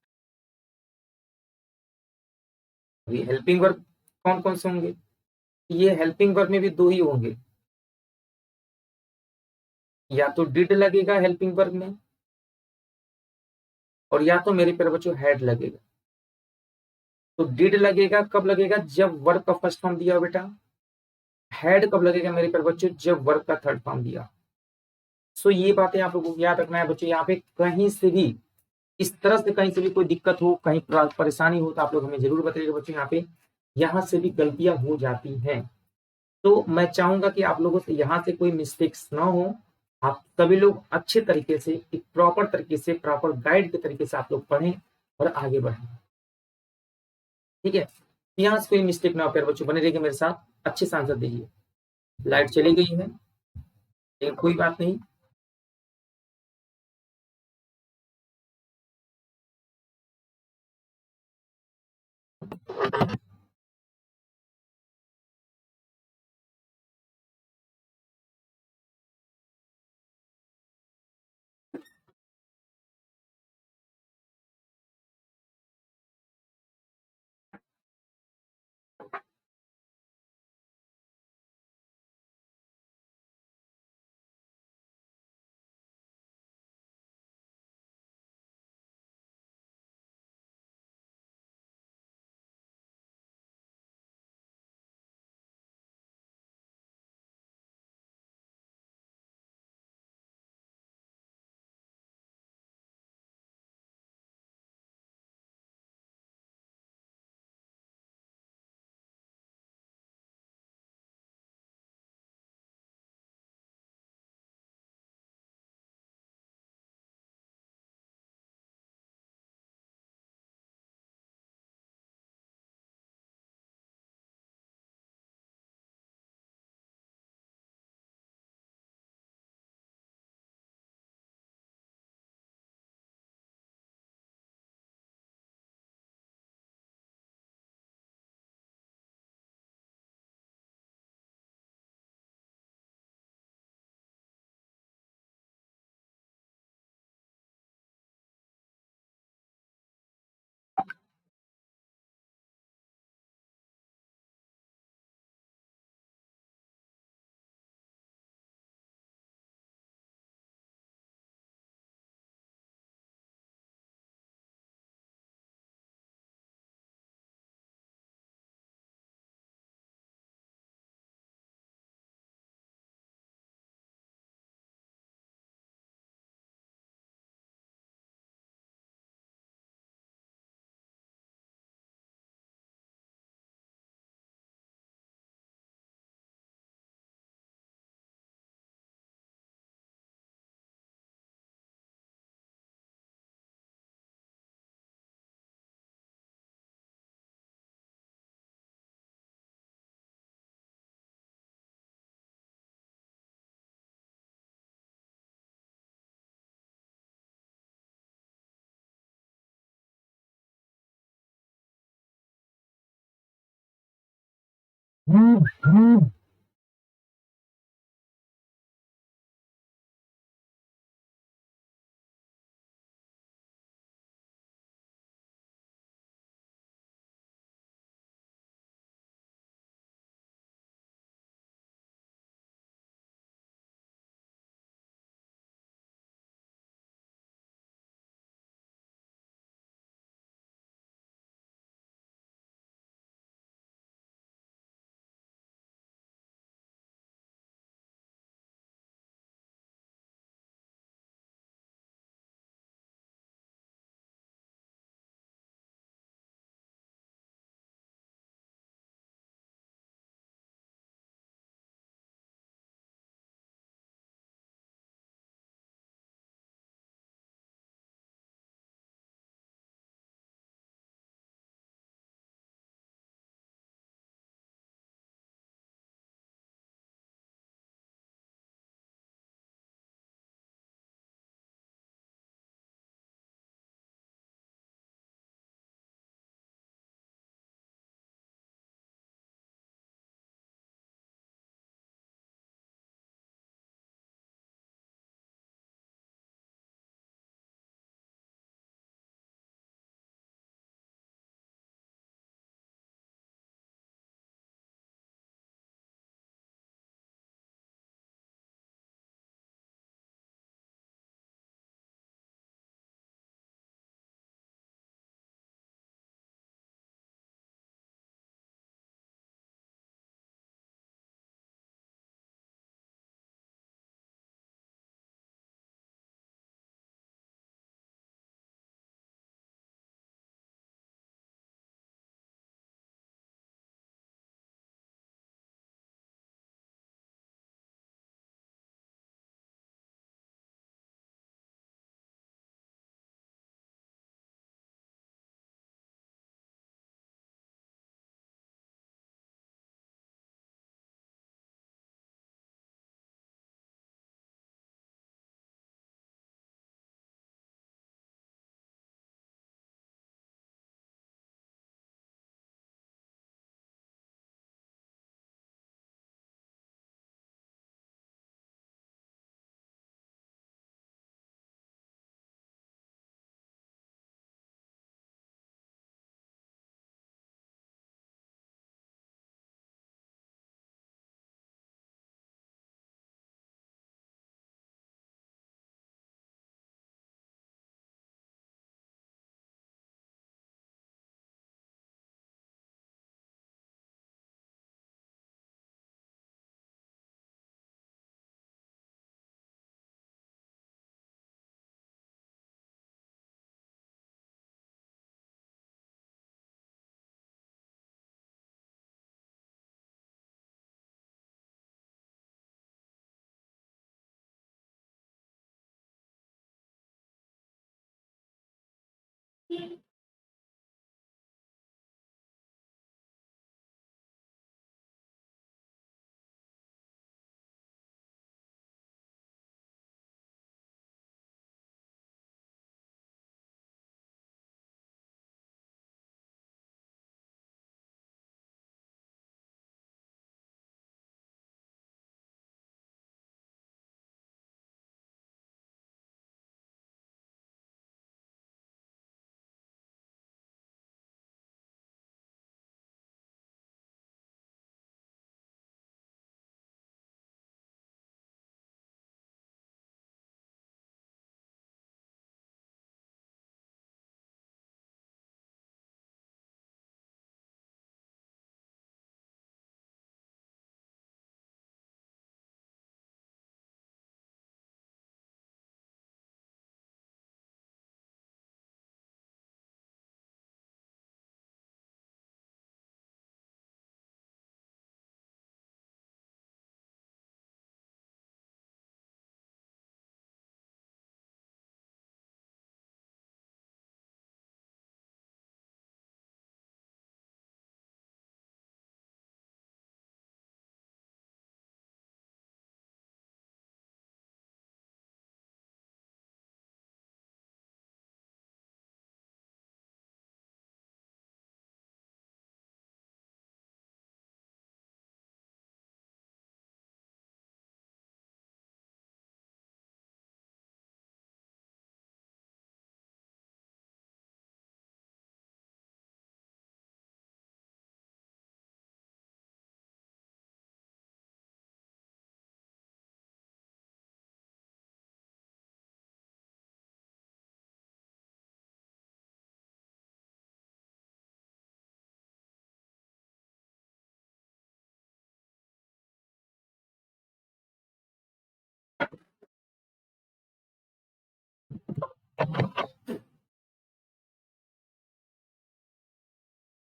ये हेल्पिंग वर्ब कौन कौन से होंगे, ये हेल्पिंग वर्ब में भी दो ही होंगे, या तो डिड लगेगा हेल्पिंग वर्ब में, और या तो मेरे प्यारे बच्चों हैड लगेगा। तो डिड लगेगा कब लगेगा, जब वर्ब का फर्स्ट फॉर्म दिया हो बेटा। हैड कब लगेगा मेरे प्यारे बच्चों, जब वर्ब का थर्ड फॉर्म दिया। सो ये बातें आप लोगों को याद रखना है बच्चों। यहाँ पे कहीं से भी इस तरह से कहीं से भी कोई दिक्कत हो, कहीं परेशानी हो, तो आप लोग हमें जरूर बताइएगा बच्चों। यहाँ से भी गलतियां हो जाती हैं, तो मैं चाहूंगा कि आप लोगों से यहाँ से कोई मिस्टेक्स ना हो। आप सभी लोग अच्छे तरीके से, एक प्रॉपर तरीके से, प्रॉपर गाइड के तरीके से आप लोग पढ़ें और आगे बढ़ें, ठीक है। यहाँ से कोई मिस्टेक ना हो प्यारे बच्चों, बने रहिए मेरे साथ, अच्छे से आंसर दीजिए। लाइट चली गई है, लेकिन कोई बात नहीं।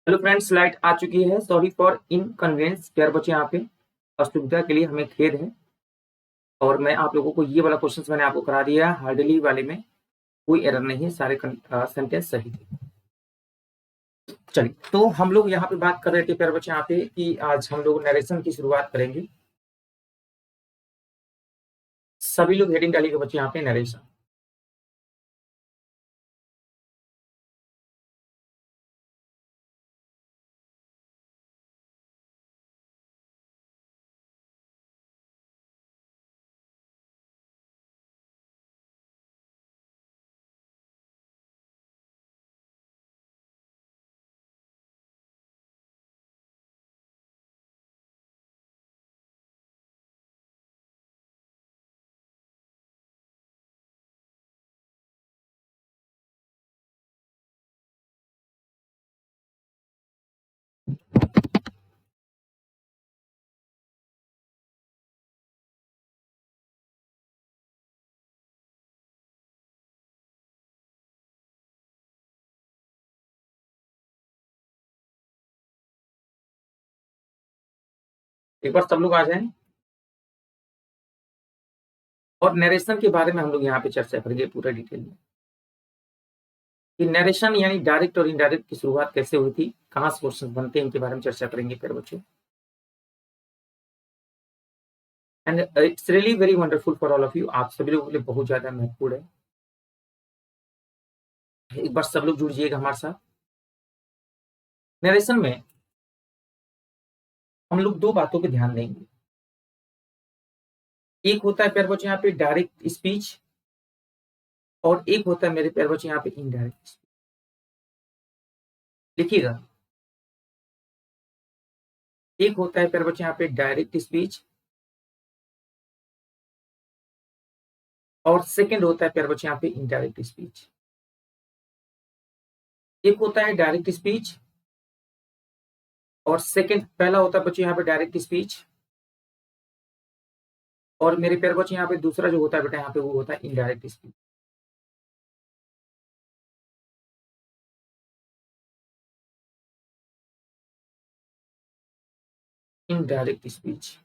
हेलो फ्रेंड्स, लाइट आ चुकी है। सॉरी फॉर इनकन्वीनियंस, प्यारे बच्चे, यहाँ पे असुविधा के लिए हमें खेद है। और मैं आप लोगों को ये वाला क्वेश्चन मैंने आपको करा दिया। हार्डली वाले में कोई एरर नहीं है, सारे सेंटेंस सही थे। चलिए, तो हम लोग यहाँ पे बात कर रहे थे प्यारे बच्चे यहाँ पे कि आज हम लोग नरेशन की शुरुआत करेंगे। सभी लोग हेडिंग डालिएगा बच्चे यहाँ पे, नरेशन। एक बार सब लोग आ जाएं और नरेशन के बारे में हम लोग यहाँ पे चर्चा करेंगे पूरा डिटेल में कि नरेशन यानी डायरेक्ट और इनडायरेक्ट की शुरुआत कैसे हुई थी, कहाँ से क्वेश्चन बनते हैं, इनके बारे में चर्चा करेंगे प्यारे बच्चों। And it's really very wonderful for all of you. आप सभी लोगों के लिए बहुत ज्यादा महत्वपूर्ण है। एक बार सब लोग जुड़िएगा हमारे साथ। नरेशन में हम लोग दो बातों पे ध्यान देंगे। एक होता है प्यारे बच्चों यहाँ पे डायरेक्ट स्पीच, और एक होता है मेरे प्यारे बच्चों यहाँ पे इनडायरेक्ट स्पीच। लिखिएगा, एक होता है प्यारे बच्चों यहाँ पे डायरेक्ट स्पीच, और सेकंड होता है प्यारे बच्चों यहाँ पे इनडायरेक्ट स्पीच। एक होता है डायरेक्ट स्पीच, और सेकंड पहला होता है बच्चों यहाँ पे डायरेक्ट स्पीच, और मेरे प्यारे बच्चों यहाँ पे दूसरा जो होता है बेटा यहाँ पे वो होता है इनडायरेक्ट स्पीच। इनडायरेक्ट स्पीच,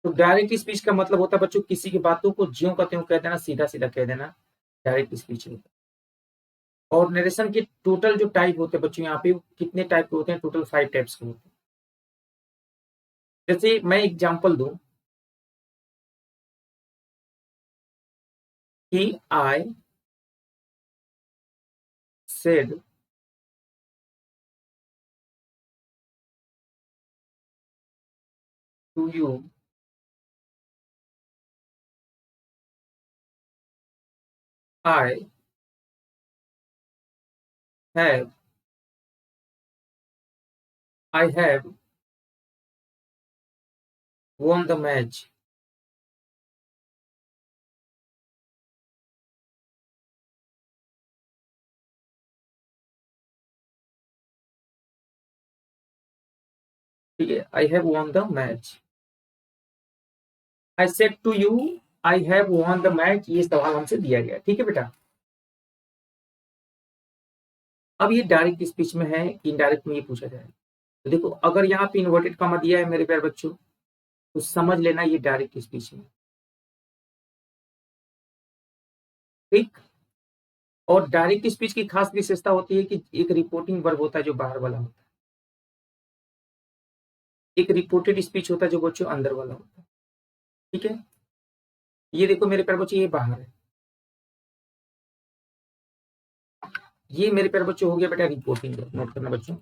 तो डायरेक्ट स्पीच का मतलब होता है बच्चों किसी की बातों को ज्यों का त्यों कह देना, सीधा सीधा कह देना, डायरेक्ट स्पीच होता है। और नरेशन के टोटल जो टाइप होते हैं बच्चों यहाँ पे कितने टाइप के होते हैं? टोटल 5 टाइप्स के होते हैं। जैसे मैं एग्जांपल दूं कि I said to you I have I have won the match। ठीक है, I have won the match। I said to you I have won the match, ये सवाल हमसे दिया गया। ठीक है बेटा, अब ये डायरेक्ट स्पीच में है, इनडायरेक्ट में ये पूछा जाए तो देखो, अगर यहाँ पे इन्वर्टेड कॉमा दिया है मेरे प्यारे बच्चों तो समझ लेना ये डायरेक्ट स्पीच में। ठीक, और डायरेक्ट स्पीच की खास विशेषता होती है कि एक रिपोर्टिंग वर्ब होता है जो बाहर वाला होता है, एक रिपोर्टेड स्पीच होता है जो बच्चों अंदर वाला होता है। ठीक है, ये देखो मेरे प्यारे बच्चों, ये बाहर है, ये मेरे प्यारे बच्चों हो गया बेटा रिपोर्टिंग वर्ब। नोट करना बच्चों,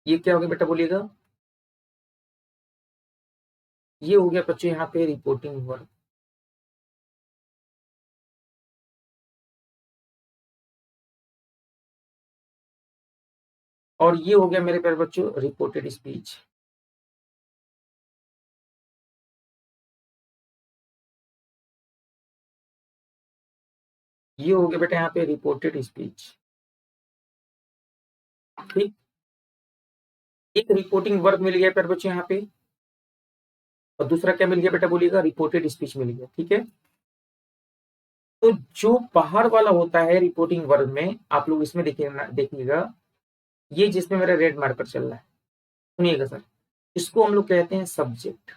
ये क्या हो गया बेटा बोलिएगा? ये हो गया बच्चों यहाँ पे रिपोर्टिंग वर्ब। और ये हो गया मेरे प्यारे बच्चों रिपोर्टेड स्पीच। ये हो गया बेटा यहाँ पे रिपोर्टेड स्पीच। ठीक, एक रिपोर्टिंग वर्ब मिल गया प्यारे बच्चों यहाँ पे, और दूसरा क्या मिल गया बेटा बोलिएगा? रिपोर्टेड स्पीच मिल गया। ठीक है, तो जो बाहर वाला होता है रिपोर्टिंग वर्ब में, आप लोग इसमें देखिएगा, ये जिसमें मेरा रेड मार्कर चल रहा है, सुनिएगा सर, इसको हम लोग कहते हैं सब्जेक्ट।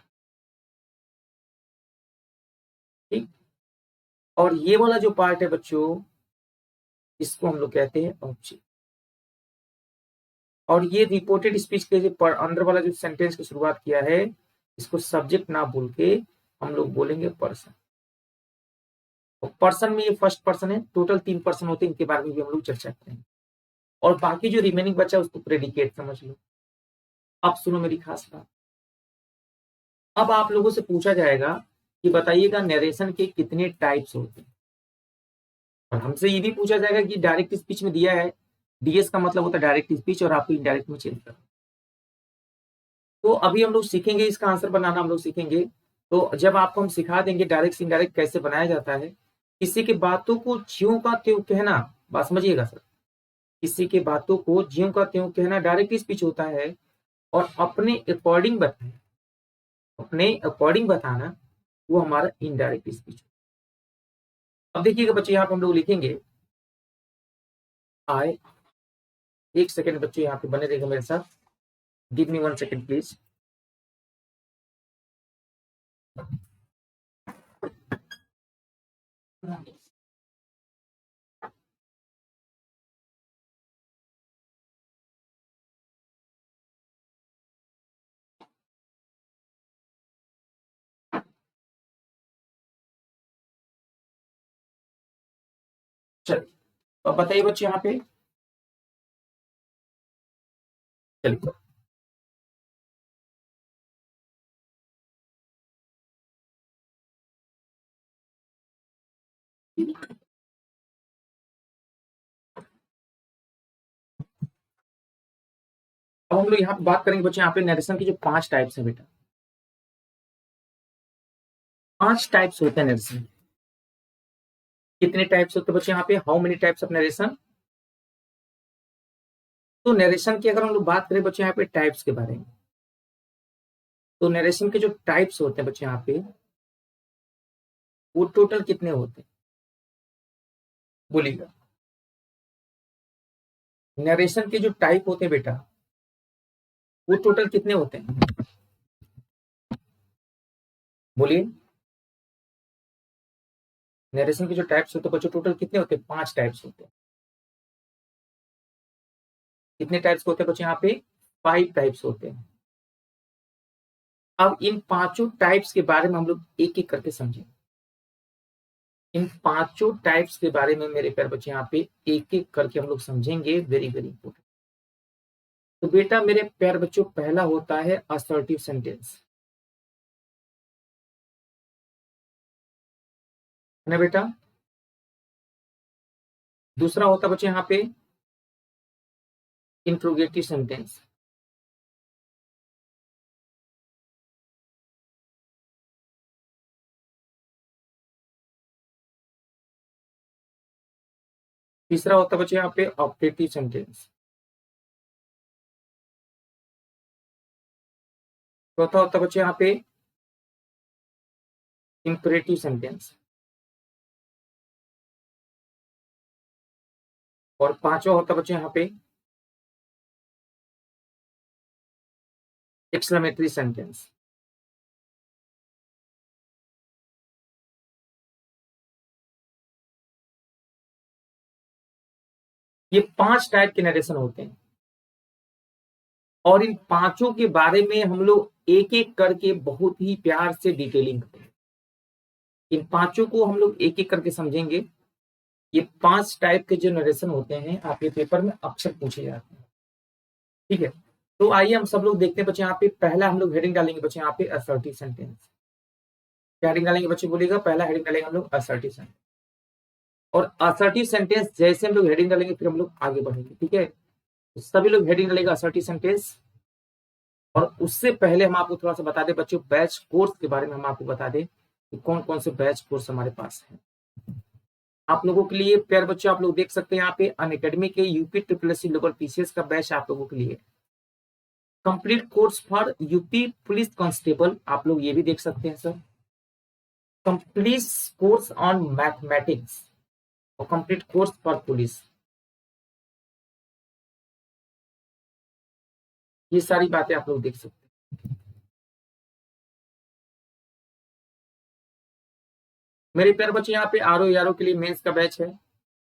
ठीक, और ये वाला जो पार्ट है बच्चों, इसको हम लोग कहते हैं ऑब्जेक्ट। और ये रिपोर्टेड स्पीच के जो अंदर वाला जो सेंटेंस की शुरुआत किया है, इसको सब्जेक्ट ना बोल के हम लोग बोलेंगे पर्सन। तो पर्सन में ये फर्स्ट पर्सन है, टोटल 3 पर्सन होते हैं, इनके बारे में भी हम लोग चर्चा करेंगे। और बाकी जो रिमेनिंग बचा है उसको प्रेडिकेट समझ लो। अब सुनो मेरी खास बात, अब आप लोगों से पूछा जाएगा कि बताइएगा नरेशन के कितने टाइप्स होते हैं, और हमसे ये भी पूछा जाएगा कि डायरेक्ट स्पीच में दिया है, डीएस का मतलब होता है डायरेक्ट स्पीच, और आपको इनडायरेक्ट में चेंज करना। तो अभी हम लोग सीखेंगे, इसका आंसर बनाना हम लोग सीखेंगे। तो जब आपको हम सिखा देंगे डायरेक्ट से इनडायरेक्ट कैसे बनाया जाता है, किसी की बातों को ज्यों का त्यों कहना, बात समझिएगा सर, किसी की बातों को ज्यों का त्यों कहना डायरेक्ट स्पीच होता है, और अपने अकॉर्डिंग बताना, अपने अकॉर्डिंग बताना वो हमारा इनडायरेक्ट स्पीच। अब देखिएगा बच्चे, यहाँ पे हम लोग लिखेंगे आई, एक सेकेंड बच्चे यहाँ पे बने रहेगा मेरे साथ, गिव मी 1 सेकेंड प्लीज। चलिए, अब बताइए बच्चे यहाँ पे, चलिए अब हम लोग यहाँ पे बात करेंगे बच्चे, यहाँ पे नरेशन की जो 5 टाइप्स है बेटा, 5 टाइप्स होते हैं नरेशन। कितने टाइप्स होते हैं बच्चे यहाँ पे? How many types of narration? तो नरेशन की अगर हम लोग बात करें बच्चे यहाँ पे टाइप्स के बारे में, तो नरेशन के जो टाइप्स होते हैं बच्चे यहाँ पे, वो टोटल कितने होते हैं बोलिएगा? नरेशन के जो टाइप होते हैं बेटा, वो टोटल कितने होते हैं बोलिए? नरेशन के जो टाइप्स होते हैं बच्चों टोटल कितने होते हैं? 5 टाइप्स होते हैं। कितने टाइप्स होते हैं बच्चों? यहाँ पे 5 टाइप्स होते हैं। अब इन पांचों टाइप्स के बारे में हम लोग एक एक करके समझेंगे। इन पांचों टाइप्स के बारे में मेरे प्यारे बच्चे यहाँ पे एक एक करके हम लोग समझेंगे। Very very important. तो बेटा मेरे प्यारे बच्चों पहला होता है असर्टिव सेंटेंस, है ना बेटा। दूसरा होता है बच्चे यहाँ पे इंट्रोगेटिव सेंटेंस। तीसरा होता है बच्चे यहाँ पे ऑब्जेक्टिव सेंटेंस। चौथा होता है बच्चे यहाँ पे इंपरेटिव सेंटेंस। और पांचवा होता है बच्चे यहाँ पे एक्सक्लेमेटरी सेंटेंस। ये 5 टाइप के नरेशन होते हैं और इन पांचों के बारे में हम लोग एक एक करके बहुत ही प्यार से डिटेलिंग करेंगे। इन पांचों को हम लोग एक एक करके समझेंगे। ये 5 टाइप के जो नरेशन होते हैं आपके पेपर में अक्सर पूछे जाते हैं, ठीक है। तो आइए हम सब लोग देखते हैं बच्चे। यहाँ पे पहला हम लोग हेडिंग डालेंगे बच्चे यहाँ पे असर्टिव सेंटेंस। क्या हेडिंग डालेंगे बच्चे बोलिएगा? पहला हेडिंग डालेंगे हम लोग असर्टिव सेंटेंस। और असर्टिव सेंटेंस जैसे हम लोग हेडिंग डालेंगे फिर हम लोग आगे बढ़ेंगे, ठीक है। तो सभी लोग हेडिंग डालेंगे असर्टिव सेंटेंस। और उससे पहले हम आपको थोड़ा सा बता दें बच्चों, बैच कोर्स के बारे में हम आपको बता दें कि कौन कौन से बैच कोर्स हमारे पास है आप लोगों के लिए। प्यारे बच्चों आप लोग देख सकते हैं यहाँ पे अनअकैडमी के यूपी ट्रिपल लोकल पीसीएस का बैच आप लोगों के लिए। Complete course for UP police constable आप लोग ये भी देख सकते हैं sir. Complete course on mathematics और कंप्लीट कोर्स फॉर पुलिस, ये सारी बातें आप लोग देख सकते हैं। मेरे प्यारे बच्चे यहाँ पे आरओ यारो के लिए मेंस का बैच है,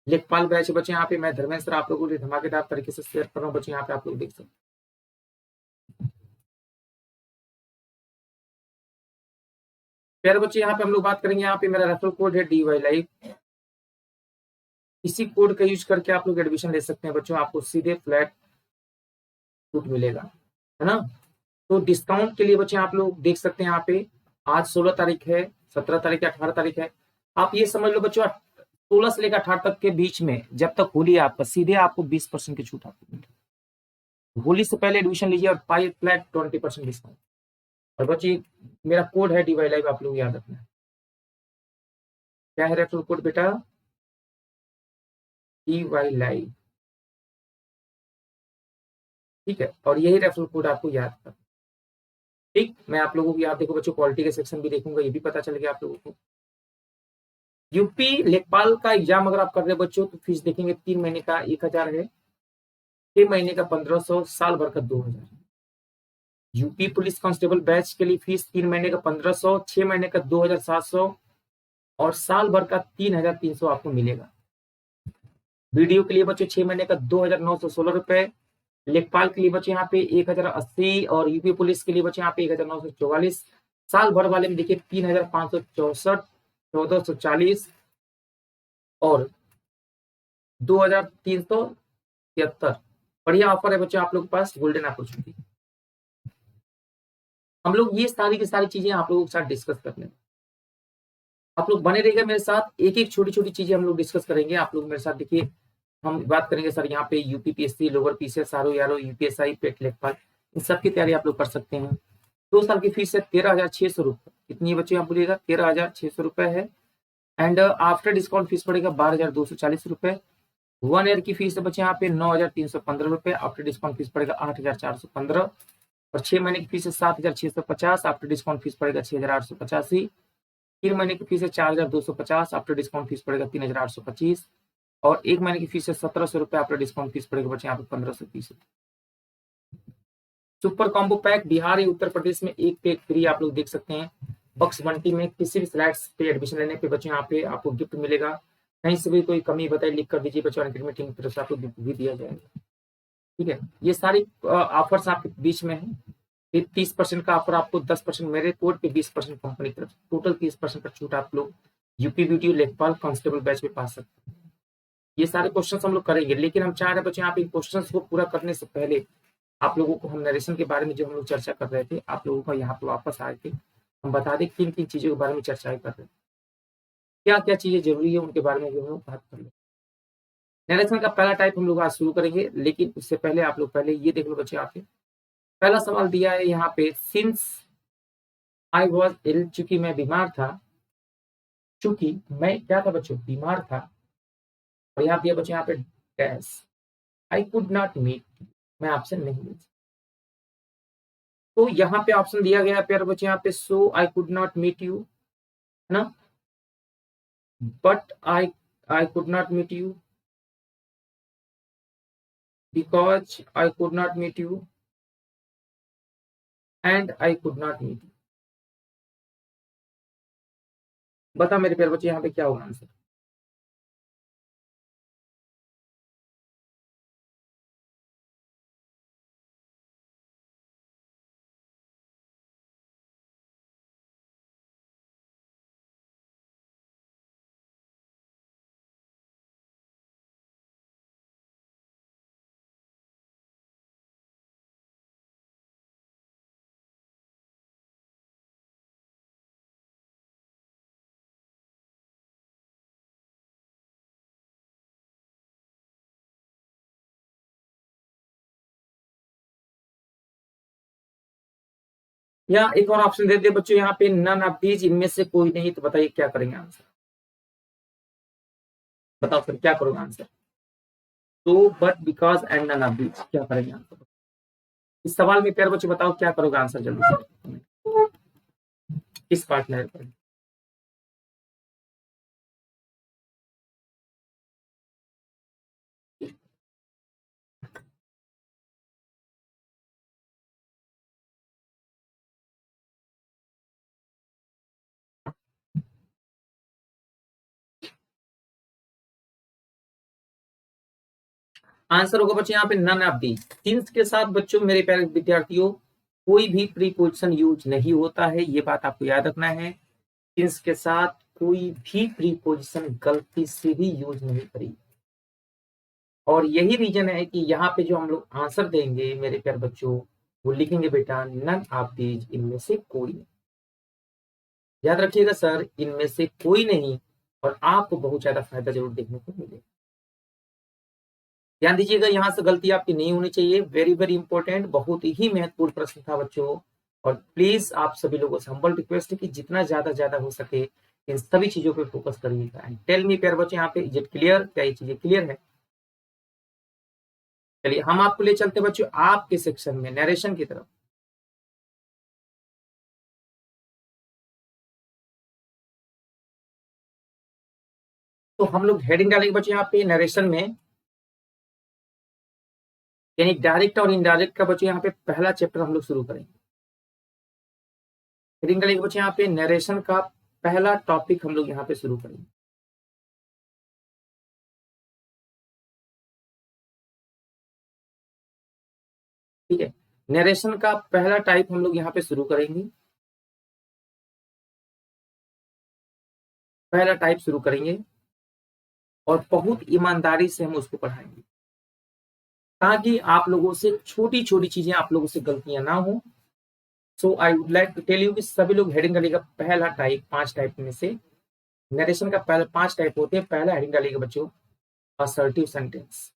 लेखपाल बैच है बच्चे। यहाँ पे मैं धर्मेंद्र सर आप लोगों के लिए धमाकेदार तरीके से शेयर कर रहा हूँ बच्चे। यहाँ पे आप लोग देख सकते हैं। प्यारे बच्चे यहाँ पे हम लोग बात करेंगे। यहाँ पे मेरा रेफरल कोड है DY लाइव। इसी कोड का यूज करके आप लोग एडमिशन ले सकते हैं बच्चों। आपको सीधे फ्लैट छूट मिलेगा, है ना। तो डिस्काउंट के लिए बच्चे आप लोग देख सकते हैं यहाँ पे आज 16 तारीख है, 17 तारीख है, 18 तारीख है। आप ये समझ लो बच्चों 16 से लेकर 18 तक के बीच में जब तक होली है आपका, सीधे आपको 20% की छूट आपको मिलेगी। होली से पहले एडमिशन लीजिए और पाई फ्लैट 20% डिस्काउंट। और बच्चे मेरा कोड है DY लाइव, आप लोग याद रखना। क्या है रेफरल कोड बेटा? DY लाइव, ठीक है। और यही रेफरल कोड आपको याद करना, ठीक। मैं आप लोगों को याद देखो बच्चों, क्वालिटी का सेक्शन भी देखूंगा, ये भी पता चल गया आप लोगों को। यूपी लेखपाल का एग्जाम अगर आप कर रहे हो बच्चों तो फीस देखेंगे 3 महीने का 1000 है, 6 महीने का 1500, साल भर का 2000। यूपी पुलिस कांस्टेबल बैच के लिए फीस 3 महीने का 1500, 6 महीने का 2700 और साल भर का 3300 आपको मिलेगा। वीडियो के लिए बच्चे 6 महीने का 2916 रुपए। लेखपाल के लिए बच्चे यहाँ पे 1080 और यूपी पुलिस के लिए बच्चे यहाँ पे 1944। साल भर वाले में देखिए 3564, 1440 और 2373। बढ़िया ऑफर है बच्चे आप लोग के पास, गोल्डन अपॉर्चुनिटी। हम लोग ये सारी की सारी चीजें आप लोगों के साथ डिस्कस कर लेंगे। आप लोग बने रहिएगा मेरे साथ, एक एक छोटी छोटी चीजें हम लोग डिस्कस करेंगे। आप लोग मेरे साथ देखिए, हम बात करेंगे सर यहाँ पे यूपीपीएससी, लोअर पीसीएस, आरओ यारो, यूपीएसआई, पेट लेखपाल, इन सब की तैयारी आप लोग कर सकते हैं। 2 साल की फीस है 13,600 रुपए। कितनी बच्चे आप बोलिएगा? 13,600 रुपए है। एंड आफ्टर डिस्काउंट फीस पड़ेगा 12,240 रुपए। 1 ईयर की फीस है बच्चे यहाँ पे 9,315 रुपए। आफ्टर डिस्काउंट फीस पड़ेगा 8,415 और 6 महीने की फीस है 7,650। आफ्टर डिस्काउंट फीस पड़ेगा 6,885। 3 महीने की फीस है 4,250। आफ्टर डिस्काउंट फीस पड़ेगा 3,825 और 1 महीने की फीस है 1,700 रुपए। आफ्टर डिस्काउंट फीस पड़ेगा बच्चे यहाँ पे 1,530। सुपर कॉम्बो पैक बिहार या उत्तर प्रदेश में एक पैक फ्री आप लोग देख सकते हैं। बक्स बंटी में किसी भी स्लाइड्स पे एडमिशन लेने पे बच्चों यहाँ पे आपको गिफ्ट मिलेगा। कहीं से भी कोई कमी बताए लिख कर दीजिए बच्चों, अनअकैडमी टीम की तरफ से आपको गिफ्ट भी दिया जाएगा। ठीक है, ये सारी ऑफर्स आपके बीच में है। फिर 30% का ऑफर आपको, 10% मेरे कोड पे, 20% कंपनी की तरफ, टोटल 30% का छूट आप लोग यूपी वीडियो लेखपाल कांस्टेबल बैच में पा सकते हैं। ये सारे क्वेश्चन हम लोग करेंगे, लेकिन हम चाह रहे बच्चों यहाँ पे इन क्वेश्चन को पूरा करने से पहले आप लोगों को हम नरेशन के बारे में जो हम लोग चर्चा कर रहे थे, आप लोगों को यहाँ पे वापस आए थे, हम बता दें किन किन चीजों के बारे में चर्चाएं कर रहे हैं, क्या क्या चीजें जरूरी है उनके बारे में जो हम लोग बात कर ले। नरेशन का पहला टाइप हम लोग आज शुरू करेंगे, लेकिन उससे पहले आप लोग पहले ये देख लो बच्चे, आपके पहला सवाल दिया है यहाँ पे, सिंस आई वॉज इल, चूंकि मैं बीमार था, चूंकि मैं क्या था बच्चों, बीमार था, और यहाँ दिया बच्चों यहाँ पे dash, I could not meet, मैं आपसे नहीं मिल सकता। तो यहाँ पे ऑप्शन दिया गया प्यारे बच्चे, यहाँ पे so I could not meet you, है ना, but I could not meet you, because I could not meet you, and I could not meet you. बता मेरे प्यारे बच्चे यहाँ पे क्या होगा आंसर। या एक और ऑप्शन दे दे बच्चों यहाँ पे, नन ऑफ दीज, इनमें से कोई नहीं, तो बताइए क्या करेंगे आंसर, बताओ फिर क्या करोगे आंसर। तो but, because and none of these, क्या करेंगे आंसर इस सवाल में प्यारे बच्चों, बताओ क्या करोगे आंसर जल्दी से, किस पार्टनर पर। आंसर होगा बच्चों यहाँ पे नन ऑफ दी। सिंस के साथ बच्चों, मेरे प्यारे विद्यार्थियों, कोई भी प्रीपोजिशन यूज नहीं होता है, ये बात आपको याद रखना है। सिंस के साथ कोई भी प्रीपोजिशन गलती से भी यूज नहीं करी, और यही रीजन है कि यहाँ पे जो हम लोग आंसर देंगे मेरे प्यारे बच्चों, वो लिखेंगे बेटा नन ऑफ दीज, इनमें से कोई नहीं। याद रखिएगा सर, इनमें से कोई नहीं, और आपको बहुत ज्यादा फायदा जरूर देखने को मिलेगा। ध्यान दीजिएगा, यहाँ से गलती आपकी नहीं होनी चाहिए, वेरी वेरी इंपॉर्टेंट, बहुत ही महत्वपूर्ण प्रश्न था बच्चों। और प्लीज आप सभी लोगों से हम्बल रिक्वेस्ट है कि जितना ज्यादा हो सके इन सभी चीजों पे फोकस करिएगा। एंड टेल मी प्यारे बच्चों, यहाँ पे इज इट क्लियर, क्या ये चीजें क्लियर है। चलिए हम आपको ले चलते बच्चों आपके सेक्शन में, नरेशन की तरफ। तो हम लोग हेडिंग डालेंगे बच्चों यहाँ पे नरेशन में, यानी डायरेक्ट और इनडायरेक्ट का बच्चों यहाँ पे पहला चैप्टर हम लोग शुरू करेंगे। हेडिंग डालेंगे बच्चों यहाँ पे नरेशन का पहला टॉपिक हम लोग यहाँ पे शुरू करेंगे। ठीक है, नरेशन का पहला टाइप हम लोग यहाँ पे शुरू करेंगे, पहला टाइप शुरू करेंगे, और बहुत ईमानदारी से हम उसको पढ़ाएंगे, ताकि आप लोगों से छोटी छोटी चीजें, आप लोगों से गलतियां ना हो। So I would like to tell you कि सभी लोग हेडिंग डालिएगा पहला टाइप, 5 टाइप में से नरेशन का पहला 5 टाइप होते हैं। पहला हेडिंग डालिएगा बच्चों असर्टिव सेंटेंस।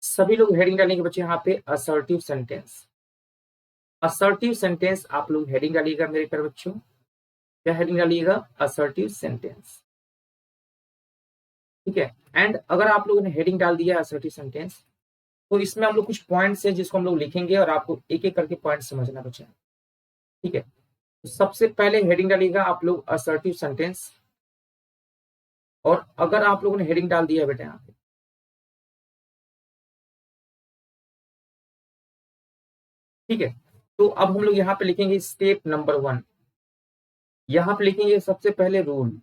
सभी लोग हेडिंग डालेंगे बच्चों यहाँ पे असर्टिव सेंटेंस। असर्टिव सेंटेंस आप लोग हेडिंग डालिएगा मेरे प्यारे बच्चों, क्या हेडिंग डालिएगा, असर्टिव सेंटेंस। ठीक है, एंड अगर आप लोगों ने हेडिंग डाल दिया असर्टिव सेंटेंस, तो इसमें हम लोग कुछ पॉइंट्स है जिसको हम लोग लिखेंगे, और आपको एक एक करके पॉइंट समझना बच्चा। ठीक है, तो सबसे पहले हेडिंग डालिएगा आप लोग असर्टिव सेंटेंस, और अगर आप लोगों ने हेडिंग डाल दिया है बेटा यहाँ पे, ठीक है, तो अब हम लोग यहाँ पे लिखेंगे स्टेप नंबर 1। यहां पे लिखेंगे सबसे पहले रूल,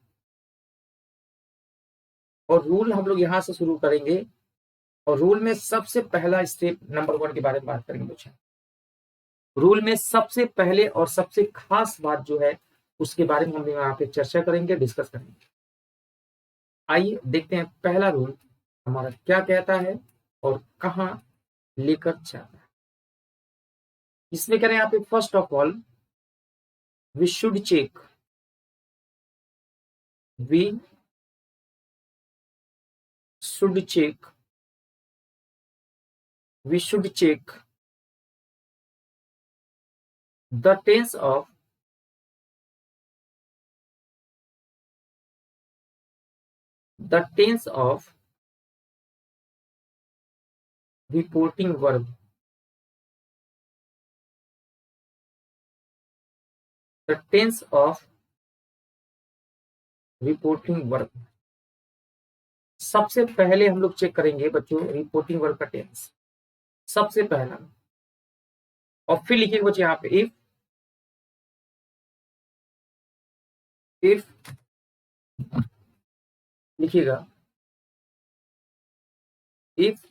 और रूल हम लोग यहां से शुरू करेंगे, और रूल में सबसे पहला स्टेप नंबर 1 के बारे में बात करेंगे बच्चे। रूल में सबसे पहले और सबसे खास बात जो है उसके बारे में हम यहाँ पे चर्चा करेंगे, डिस्कस करेंगे। आइए देखते हैं पहला रूल हमारा क्या कहता है और कहां लेकर जाता है। इसमें कह रहे हैं यहाँ पे first of all we should check, we should check, we should check the tense of, the tense of reporting verb, the tense of reporting verb। सबसे पहले हम लोग चेक करेंगे बच्चों रिपोर्टिंग वर्ब का टेंस, सबसे पहला। और फिर लिखिएगा बच्चों यहाँ पे इफ लिखिएगा if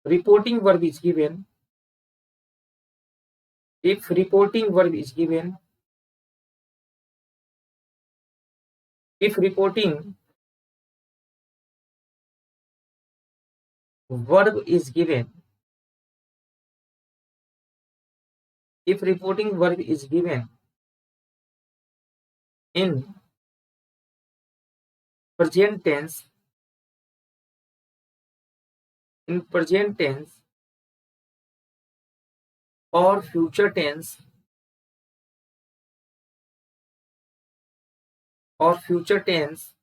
reporting verb is given, if reporting verb is given, if reporting verb is given, if reporting verb is given in present tense, in present tense or future tense, or future tense,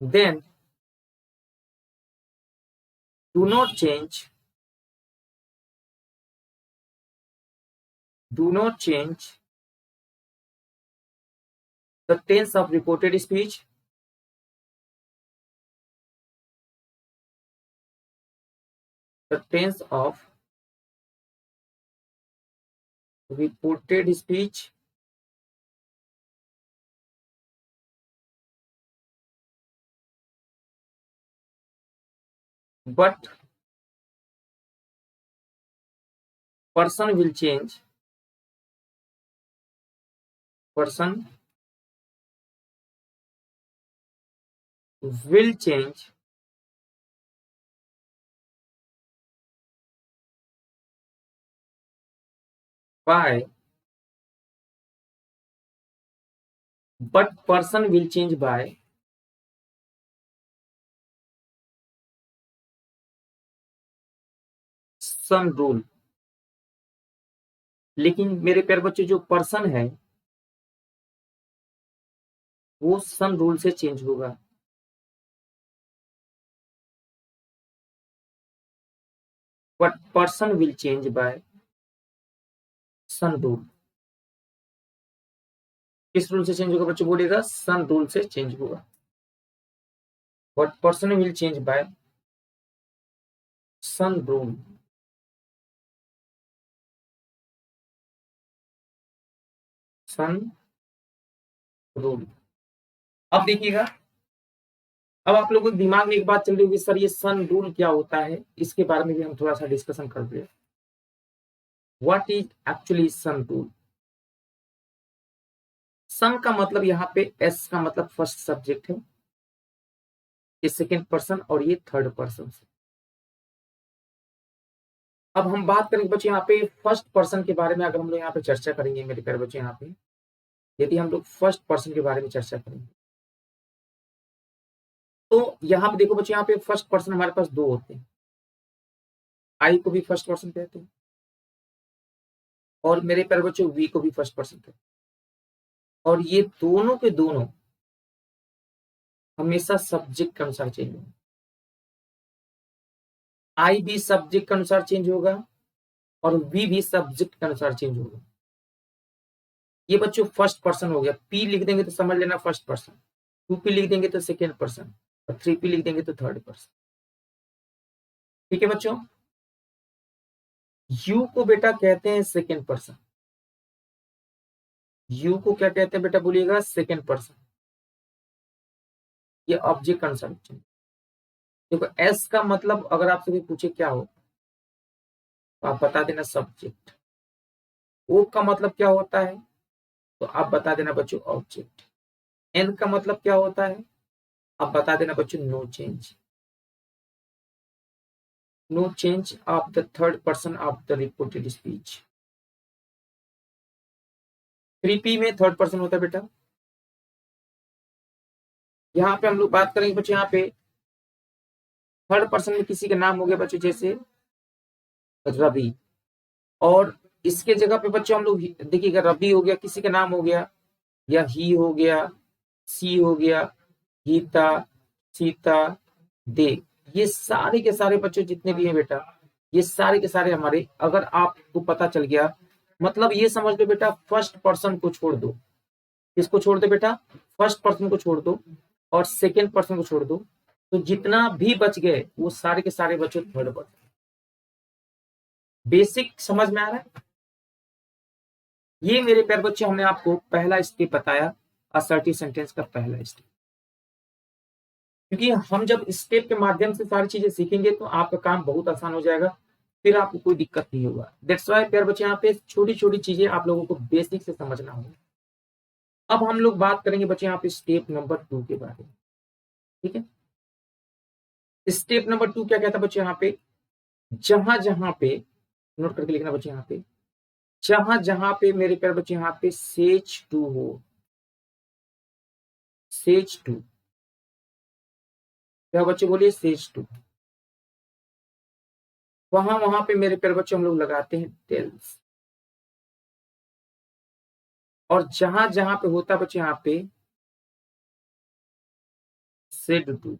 then do not change, do not change the tense of reported speech, the tense of reported speech but person will change, person will change by, but person will change by some rule। लेकिन मेरे प्यारे बच्चे जो पर्सन है वो सन रूल से चेंज होगा। But person will change by SON rule. किस रूल से चेंज होगा बच्चों बोलिएगा? सन रूल से चेंज होगा। But person will change by SON rule. SON rule. अब देखिएगा, अब आप लोगों के दिमाग में एक बात चल रही होगी, सर ये सन रूल क्या होता है, इसके बारे में भी हम थोड़ा सा डिस्कशन करते हैं। What is actually sun rule? Sun का मतलब यहाँ पे एस का मतलब फर्स्ट सब्जेक्ट है, ये सेकेंड पर्सन और ये थर्ड पर्सन से। अब हम बात करेंगे बच्चे यहाँ पे फर्स्ट पर्सन के बारे में। अगर हम लोग यहाँ पे चर्चा करेंगे मेरे प्यारे बच्चे, यहाँ पे यदि हम लोग फर्स्ट पर्सन के बारे में चर्चा करेंगे तो यहाँ पे देखो बच्चे, यहाँ पे फर्स्ट पर्सन हमारे पास दो होते हैं। आई को भी फर्स्ट पर्सन कहते हैं और मेरे प्यारे बच्चों वी को भी फर्स्ट पर्सन कहते हैं। और ये दोनों के दोनों हमेशा सब्जेक्ट के अनुसार चेंज होंगे। आई भी सब्जेक्ट के अनुसार चेंज होगा और वी भी सब्जेक्ट के अनुसार चेंज होगा। ये बच्चों फर्स्ट पर्सन हो गया। पी लिख देंगे तो समझ लेना फर्स्ट पर्सन, 2p लिख देंगे तो सेकेंड पर्सन, और 3p लिख देंगे तो थर्ड पर्सन। ठीक है बच्चों? यू को बेटा कहते हैं सेकेंड पर्सन। यू को क्या कहते हैं बेटा, बोलिएगा सेकेंड पर्सन। ये ऑब्जेक्ट कंसम्पशन। देखो एस का मतलब अगर आपसे कोई पूछे क्या हो तो आप बता देना सब्जेक्ट। ओ का मतलब क्या होता है तो आप बता देना बच्चों ऑब्जेक्ट। एन का मतलब क्या होता है आप बता देना बच्चों no change. No change of the third person of the reported speech. 3P में थर्ड पर्सन होता है बेटा। यहाँ पे हम लोग बात करेंगे बच्चों, यहाँ पे थर्ड पर्सन में किसी का नाम हो गया बच्चों जैसे रवि, और इसके जगह पे बच्चों हम लोग देखिएगा रवि हो गया, किसी का नाम हो गया, या ही हो गया, सी हो गया, गीता, सीता, देव, ये सारे के सारे बच्चों जितने भी हैं बेटा, ये सारे के सारे हमारे, अगर आपको पता चल गया मतलब ये समझ लो बेटा फर्स्ट पर्सन को छोड़ दो। किसको छोड़ दो बेटा, फर्स्ट पर्सन को छोड़ दो और सेकेंड पर्सन को छोड़ दो, तो जितना भी बच गए वो सारे के सारे बच्चों थर्ड पर्सन। बेसिक समझ में आ रहा है। ये मेरे प्यारे बच्चे हमने आपको पहला स्टेप बताया, असर्टिव सेंटेंस का पहला स्टेप। क्योंकि हम जब स्टेप के माध्यम से सारी चीजें सीखेंगे तो आपका काम बहुत आसान हो जाएगा, फिर आपको कोई दिक्कत नहीं होगा। दैट्स व्हाई प्यारे बच्चे यहाँ पे छोटी छोटी चीजें आप लोगों को बेसिक से समझना होगा। अब हम लोग बात करेंगे बच्चे यहाँ पे स्टेप नंबर 2 के बारे में। ठीक है, स्टेप नंबर 2 क्या कहता है बच्चे यहाँ पे, जहां जहां पे नोट करके लिखना बच्चे, यहाँ पे जहां जहां पे मेरे प्यारे बच्चे यहाँ पे सेज टू हो, सेज टू, क्या बच्चे बोलिए सेज टू, वहां वहां पे मेरे प्यारे बच्चे हम लोग लगाते हैं टेल्स। और जहां जहां पे होता बच्चे यहाँ पे सेड टू,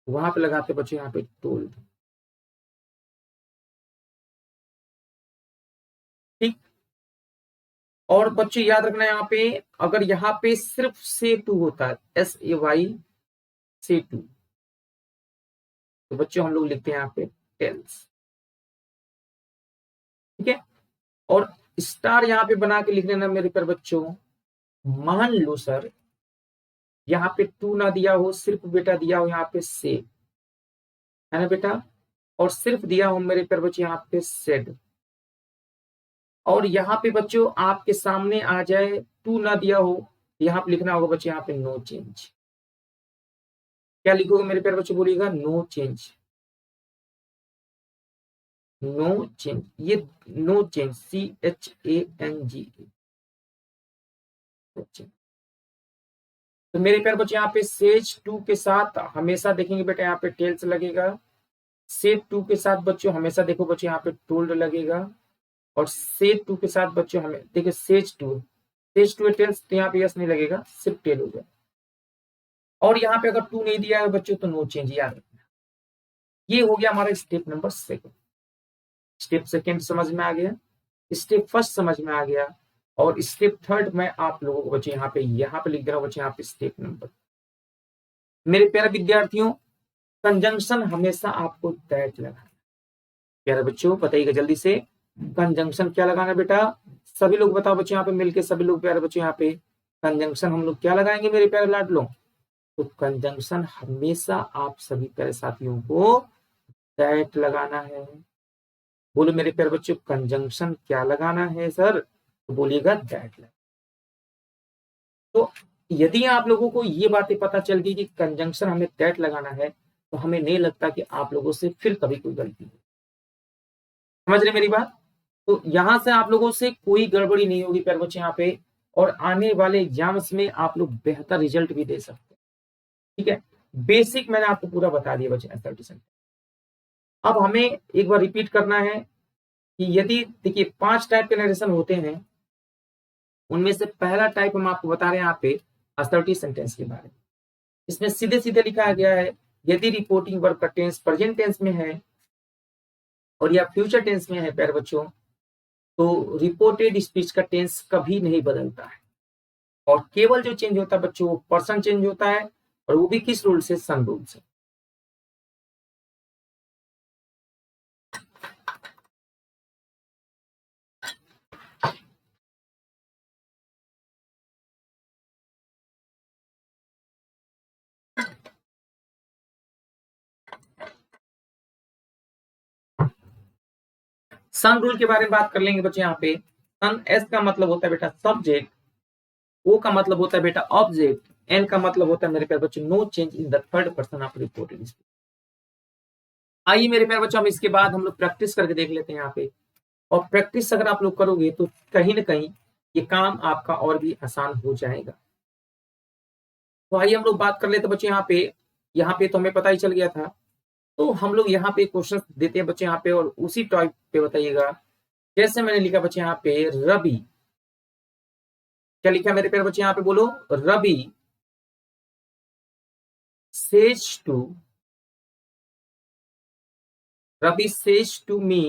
वहां पे लगाते बच्चे यहाँ पे टोल्ड। ठीक, और बच्चे याद रखना यहाँ पे अगर यहाँ पे सिर्फ से टू होता है, SAY से टू, तो बच्चों हम लोग लिखते हैं यहाँ पे टेल्स। ठीक है, और स्टार यहाँ पे बना के लिख लेना मेरे पर बच्चों। मान लो सर यहाँ पे टू ना दिया हो, सिर्फ बेटा दिया हो यहाँ पे से, है ना बेटा, और सिर्फ दिया हो मेरे पर बच्चे यहाँ पे सेड, और यहाँ पे बच्चों आपके सामने आ जाए टू ना दिया हो, यहाँ पे लिखना होगा बच्चे यहाँ पे नो चेंज। क्या लिखोगे मेरे प्यारे बच्चों, बोलिएगा नो चेंज। नो चेंज, ये नो चेंज CHANG। तो मेरे प्यारे बच्चों यहाँ पे सेज टू के साथ हमेशा देखेंगे बेटा यहाँ पे टेल्स लगेगा, सेज टू के साथ बच्चों हमेशा देखो बच्चों यहाँ पे टोल्ड लगेगा, और सेज टू के साथ बच्चों हमें देखिए सेज टू टेल्स, तो यहाँ पे यस नहीं लगेगा, सिर्फ टेल हो जाए। और यहाँ पे अगर टू नहीं दिया है बच्चों तो नो चेंज, याद रखना। ये हो गया हमारा स्टेप नंबर 2। स्टेप सेकेंड समझ में आ गया, स्टेप फर्स्ट समझ में आ गया, और स्टेप थर्ड में आप लोगों को बच्चे यहाँ पे लिख दे रहा हूँ बच्चे यहाँ पे स्टेप नंबर। मेरे प्यारे विद्यार्थियों, कंजंक्शन हमेशा आपको दैट लगाना। प्यारे बच्चों बताइएगा जल्दी से, कंजंक्शन क्या लगाना बेटा, सभी लोग बताओ बच्चे यहाँ पे मिलके, सभी लोग प्यारे बच्चों यहाँ पे कंजंक्शन हम लोग क्या लगाएंगे मेरे प्यारे लाडलों। तो कंजंक्शन हमेशा आप सभी प्यारे साथियों को दैट लगाना है। बोलो मेरे प्यारे बच्चों कंजंक्शन क्या लगाना है सर, तो बोलिएगा दैट। तो यदि आप लोगों को ये बातें पता चल गई कि कंजंक्शन हमें दैट लगाना है, तो हमें नहीं लगता कि आप लोगों से फिर कभी कोई गलती है। समझ रहे मेरी बात, तो यहां से आप लोगों से कोई गड़बड़ी नहीं होगी प्यारे बच्चे यहाँ पे, और आने वाले एग्जाम्स में आप लोग बेहतर रिजल्ट भी दे सकते हैं। ठीक है, बेसिक मैंने आपको पूरा बता दिया बच्चे 30%। अब हमें एक बार रिपीट करना है कि यदि देखिए 5 टाइप के नरेशन होते हैं, उनमें से पहला टाइप हम आपको बता रहे हैं यहाँ पे असर्टिव सेंटेंस के बारे में। इसमें सीधे सीधे लिखा गया है यदि रिपोर्टिंग वर्ब का टेंस प्रेजेंट टेंस में है और या फ्यूचर टेंस में है प्यारे बच्चों, तो रिपोर्टेड स्पीच का टेंस कभी नहीं बदलता है, और केवल जो चेंज होता है बच्चों वो पर्सन चेंज होता है, और वो भी किस रूल से, सन रूल से। सन रूल के बारे में बात कर लेंगे बच्चे। यहाँ पे सन, एस का मतलब होता है बेटा सब्जेक्ट, ओ का मतलब होता है बेटा ऑब्जेक्ट, एन का मतलब होता है मेरे प्यारे बच्चों no change in the third person of reported speech. आइए मेरे प्यारे बच्चों, हम इसके बाद हम लोग प्रैक्टिस करके देख लेते हैं यहाँ पे। और प्रैक्टिस अगर आप लोग करोगे तो कहीं ना कहीं ये काम आपका और भी आसान हो जाएगा। तो आइए हम लोग बात कर लेते हैं बच्चे। यहाँ पे तो हमें पता ही चल गया था। तो हम लोग यहाँ पे क्वेश्चन देते हैं बच्चे यहाँ पे, और उसी टॉपिक पे बताइएगा। जैसे मैंने लिखा बच्चे यहाँ पे रवि, क्या लिखा मेरे प्यारे बच्चे यहाँ पे बोलो, Ravi says to, Ravi says to me,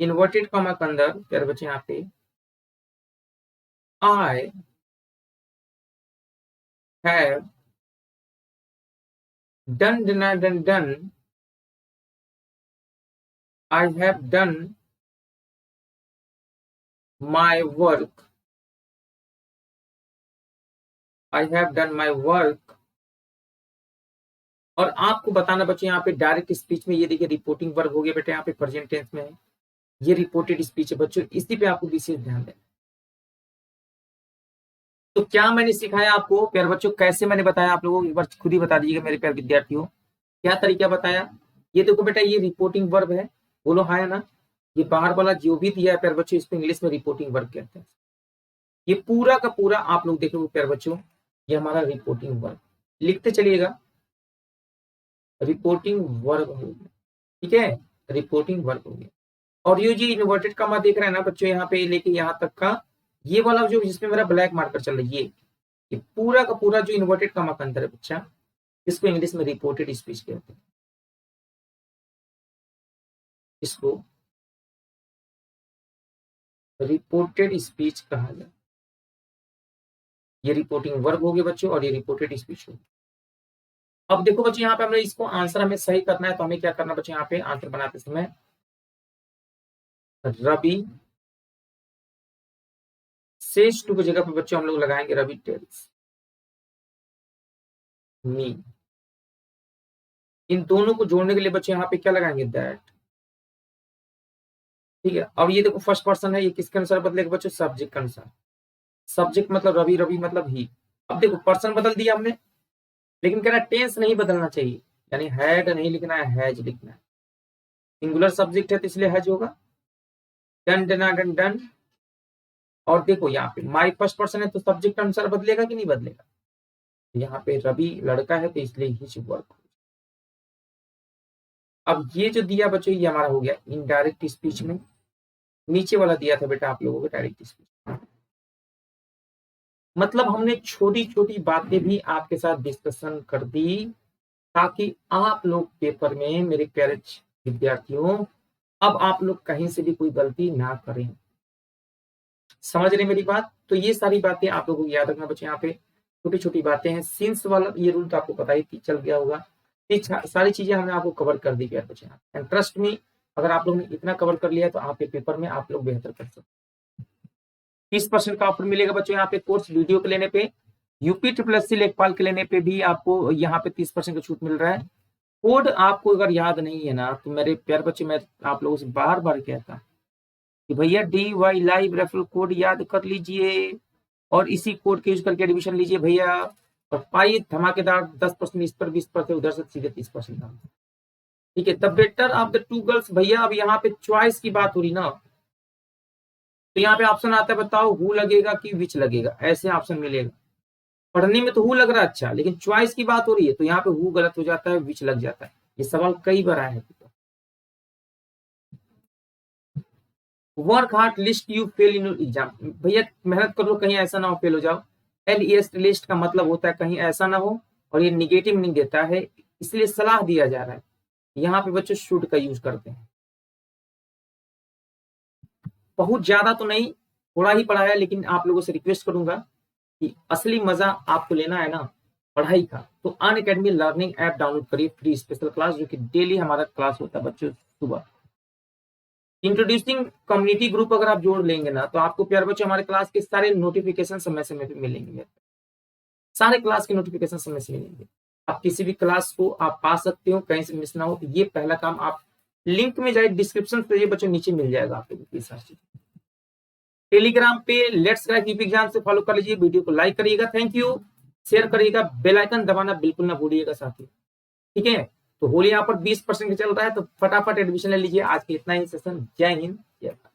inverted comma के अंदर प्यारे बच्चे यहाँ पे I have done, I have done my work, I have done my work। और आपको बताना बच्चे यहाँ पे डायरेक्ट स्पीच में, ये देखिए रिपोर्टिंग वर्ब हो गया बेटा, यहाँ पे प्रेजेंट टेंस में है, ये रिपोर्टेड स्पीच है बच्चों, इसी पे आपको विशेष ध्यान देना। तो क्या मैंने सिखाया आपको प्यारे बच्चों, कैसे मैंने बताया आप लोगों को, एक बार खुद ही बता दीजिएगा मेरे प्यारे विद्यार्थियों, क्या तरीका बताया। ये देखो बेटा, ये रिपोर्टिंग वर्ब है, बोलो हाँ है ना। ये बाहर वाला जो भी दिया है प्यारे बच्चों, इसको इंग्लिश में रिपोर्टिंग वर्ब कहते हैं। ये पूरा का पूरा आप लोग देखोगे प्यारे बच्चों, ये हमारा रिपोर्टिंग वर्ब, लिखते चलिएगा, रिपोर्टिंग वर्ब हो गया, ठीक है, रिपोर्टिंग वर्ब हो गया। और ये जो इन्वर्टेड कॉमा देख रहे हैं ना बच्चों, यहाँ पे लेके यहाँ तक का, ये वाला जो जिसमें मेरा ब्लैक मार्कर चल रहा है, ये पूरा का पूरा जो इन्वर्टेड कॉमा का अंदर है बच्चा, इसको इंग्लिश में रिपोर्टेड स्पीच कहते हैं। इसको रिपोर्टेड स्पीच कहा जाए। ये रिपोर्टिंग वर्ब हो गया बच्चों, और ये रिपोर्टेड स्पीच हो गया। अब देखो बच्चों, यहाँ पे हमने इसको आंसर हमें सही करना है, तो हमें क्या करना बच्चों, यहाँ पे आंसर बनाते समय रवि सेज टू की जगह पे बच्चों हम लोग लगाएंगे रवि टेल्स मी। इन दोनों को जोड़ने के लिए बच्चे यहाँ पे क्या लगाएंगे, दैट, ठीक है। अब ये देखो फर्स्ट पर्सन है, ये किसके अनुसार बदलेगा बच्चों, सब्जेक्ट के अनुसार। सब्जेक्ट मतलब रवि, रवि मतलब ही। अब देखो पर्सन बदल दिया हमने, लेकिन कह रहा है टेंस नहीं बदलना चाहिए, यानी हैड नहीं लिखना है, हैज लिखना है। सिंगुलर सब्जेक्ट है तो इसलिए हैज होगा, डन डना डन डन। और देखो यहाँ पे माई फर्स्ट पर्सन है तो सब्जेक्ट अनुसार बदलेगा कि नहीं बदलेगा, यहाँ पे रवि लड़का है तो इसलिए हिज वर्क। अब ये जो दिया बच्चों, ये हमारा हो गया इनडायरेक्ट स्पीच में। नीचे वाला दिया था बेटा आप लोगों को डायरेक्ट स्पीच, मतलब हमने छोटी छोटी बातें भी आपके साथ डिस्कशन कर दी, ताकि आप लोग पेपर में मेरे प्यारे विद्यार्थियों, अब आप लोग कहीं से भी कोई गलती ना करें। समझ रहे मेरी बात। तो ये सारी बातें आप लोगों को याद रखना बच्चे, यहाँ पे छोटी छोटी बातें हैं। सिंस वाला ये रूल तो आपको पता ही चल गया होगा। ये सारी चीजें हमने आपको कवर कर दी प्यारे बच्चे, एंड ट्रस्ट मी, अगर आप लोग ने इतना कवर कर लिया तो आपके पेपर में आप लोग बेहतर कर सकते। 30% का ऑफर मिलेगा बच्चों यहाँ पे कोर्स वीडियो के लेने पे, यूपी ट्रिपल एससी लेखपाल के लेने पे भी आपको यहाँ पे 30% का छूट मिल रहा है। कोड आपको अगर याद नहीं है ना, तो मेरे प्यारे बच्चे, मैं आप लोगों से बार बार कहता कि भैया DY लाइव रेफरल कोड याद कर लीजिए, और इसी कोड के यूज करके एडमिशन लीजिए भैया, और पाइए धमाकेदार 10% इस पर, 20% उधर से, सीधे 30%। ठीक है, the better of the two girls. भैया अब यहाँ पे चॉइस की बात हो रही ना, तो यहाँ पे ऑप्शन आता है, बताओ हु लगेगा कि विच लगेगा, ऐसे ऑप्शन मिलेगा। पढ़ने में तो हु लग रहा है अच्छा, लेकिन चॉइस की बात हो रही है तो यहाँ पे हु गलत हो जाता है, विच लग जाता है। ये सवाल कई बार आया है। Work hard list you fail in exam. भैया मेहनत कर लो, कहीं ऐसा ना हो फेल हो जाओ। LEST लिस्ट का मतलब होता है कहीं ऐसा ना हो, और ये निगेटिव नहीं देता है, इसलिए सलाह दिया जा रहा है। यहाँ पे बच्चों शुड का यूज करते हैं, बहुत ज्यादा तो नहीं, थोड़ा ही पढ़ा है, लेकिन आप लोगों से रिक्वेस्ट करूंगा कि असली मजा आपको लेना है ना पढ़ाई का, तो अनअकैडमी लर्निंग ऐप डाउनलोड करिए, फ्री स्पेशल क्लास, जो कि डेली हमारा क्लास होता है बच्चों सुबह। इंट्रोड्यूसिंग कम्युनिटी ग्रुप अगर आप जोड़ लेंगे ना, तो आपको प्यारे बच्चों हमारे क्लास के सारे नोटिफिकेशन समय समय पे मिलेंगे, सारे क्लास के नोटिफिकेशन समय से मिलेंगे। आप किसी भी क्लास को आप पा सकते हो, कहीं से मिस ना हो। तो ये पहला काम आप लिंक में जाए, डिस्क्रिप्शन पे बच्चों नीचे मिल जाएगा आप लोगों की सारी चीजें। टेलीग्राम पे लेट्स क्रैक यूपी एग्जाम से फॉलो कर लीजिए, वीडियो को लाइक करिएगा, थैंक यू, शेयर करिएगा, बेल आइकन दबाना बिल्कुल ना भूलिएगा साथी, ठीक है। तो होली यहाँ पर 20% चल रहा है, तो फटाफट एडमिशन ले लीजिए। आज के इतना ही सेशन, जय हिंद जय भारत।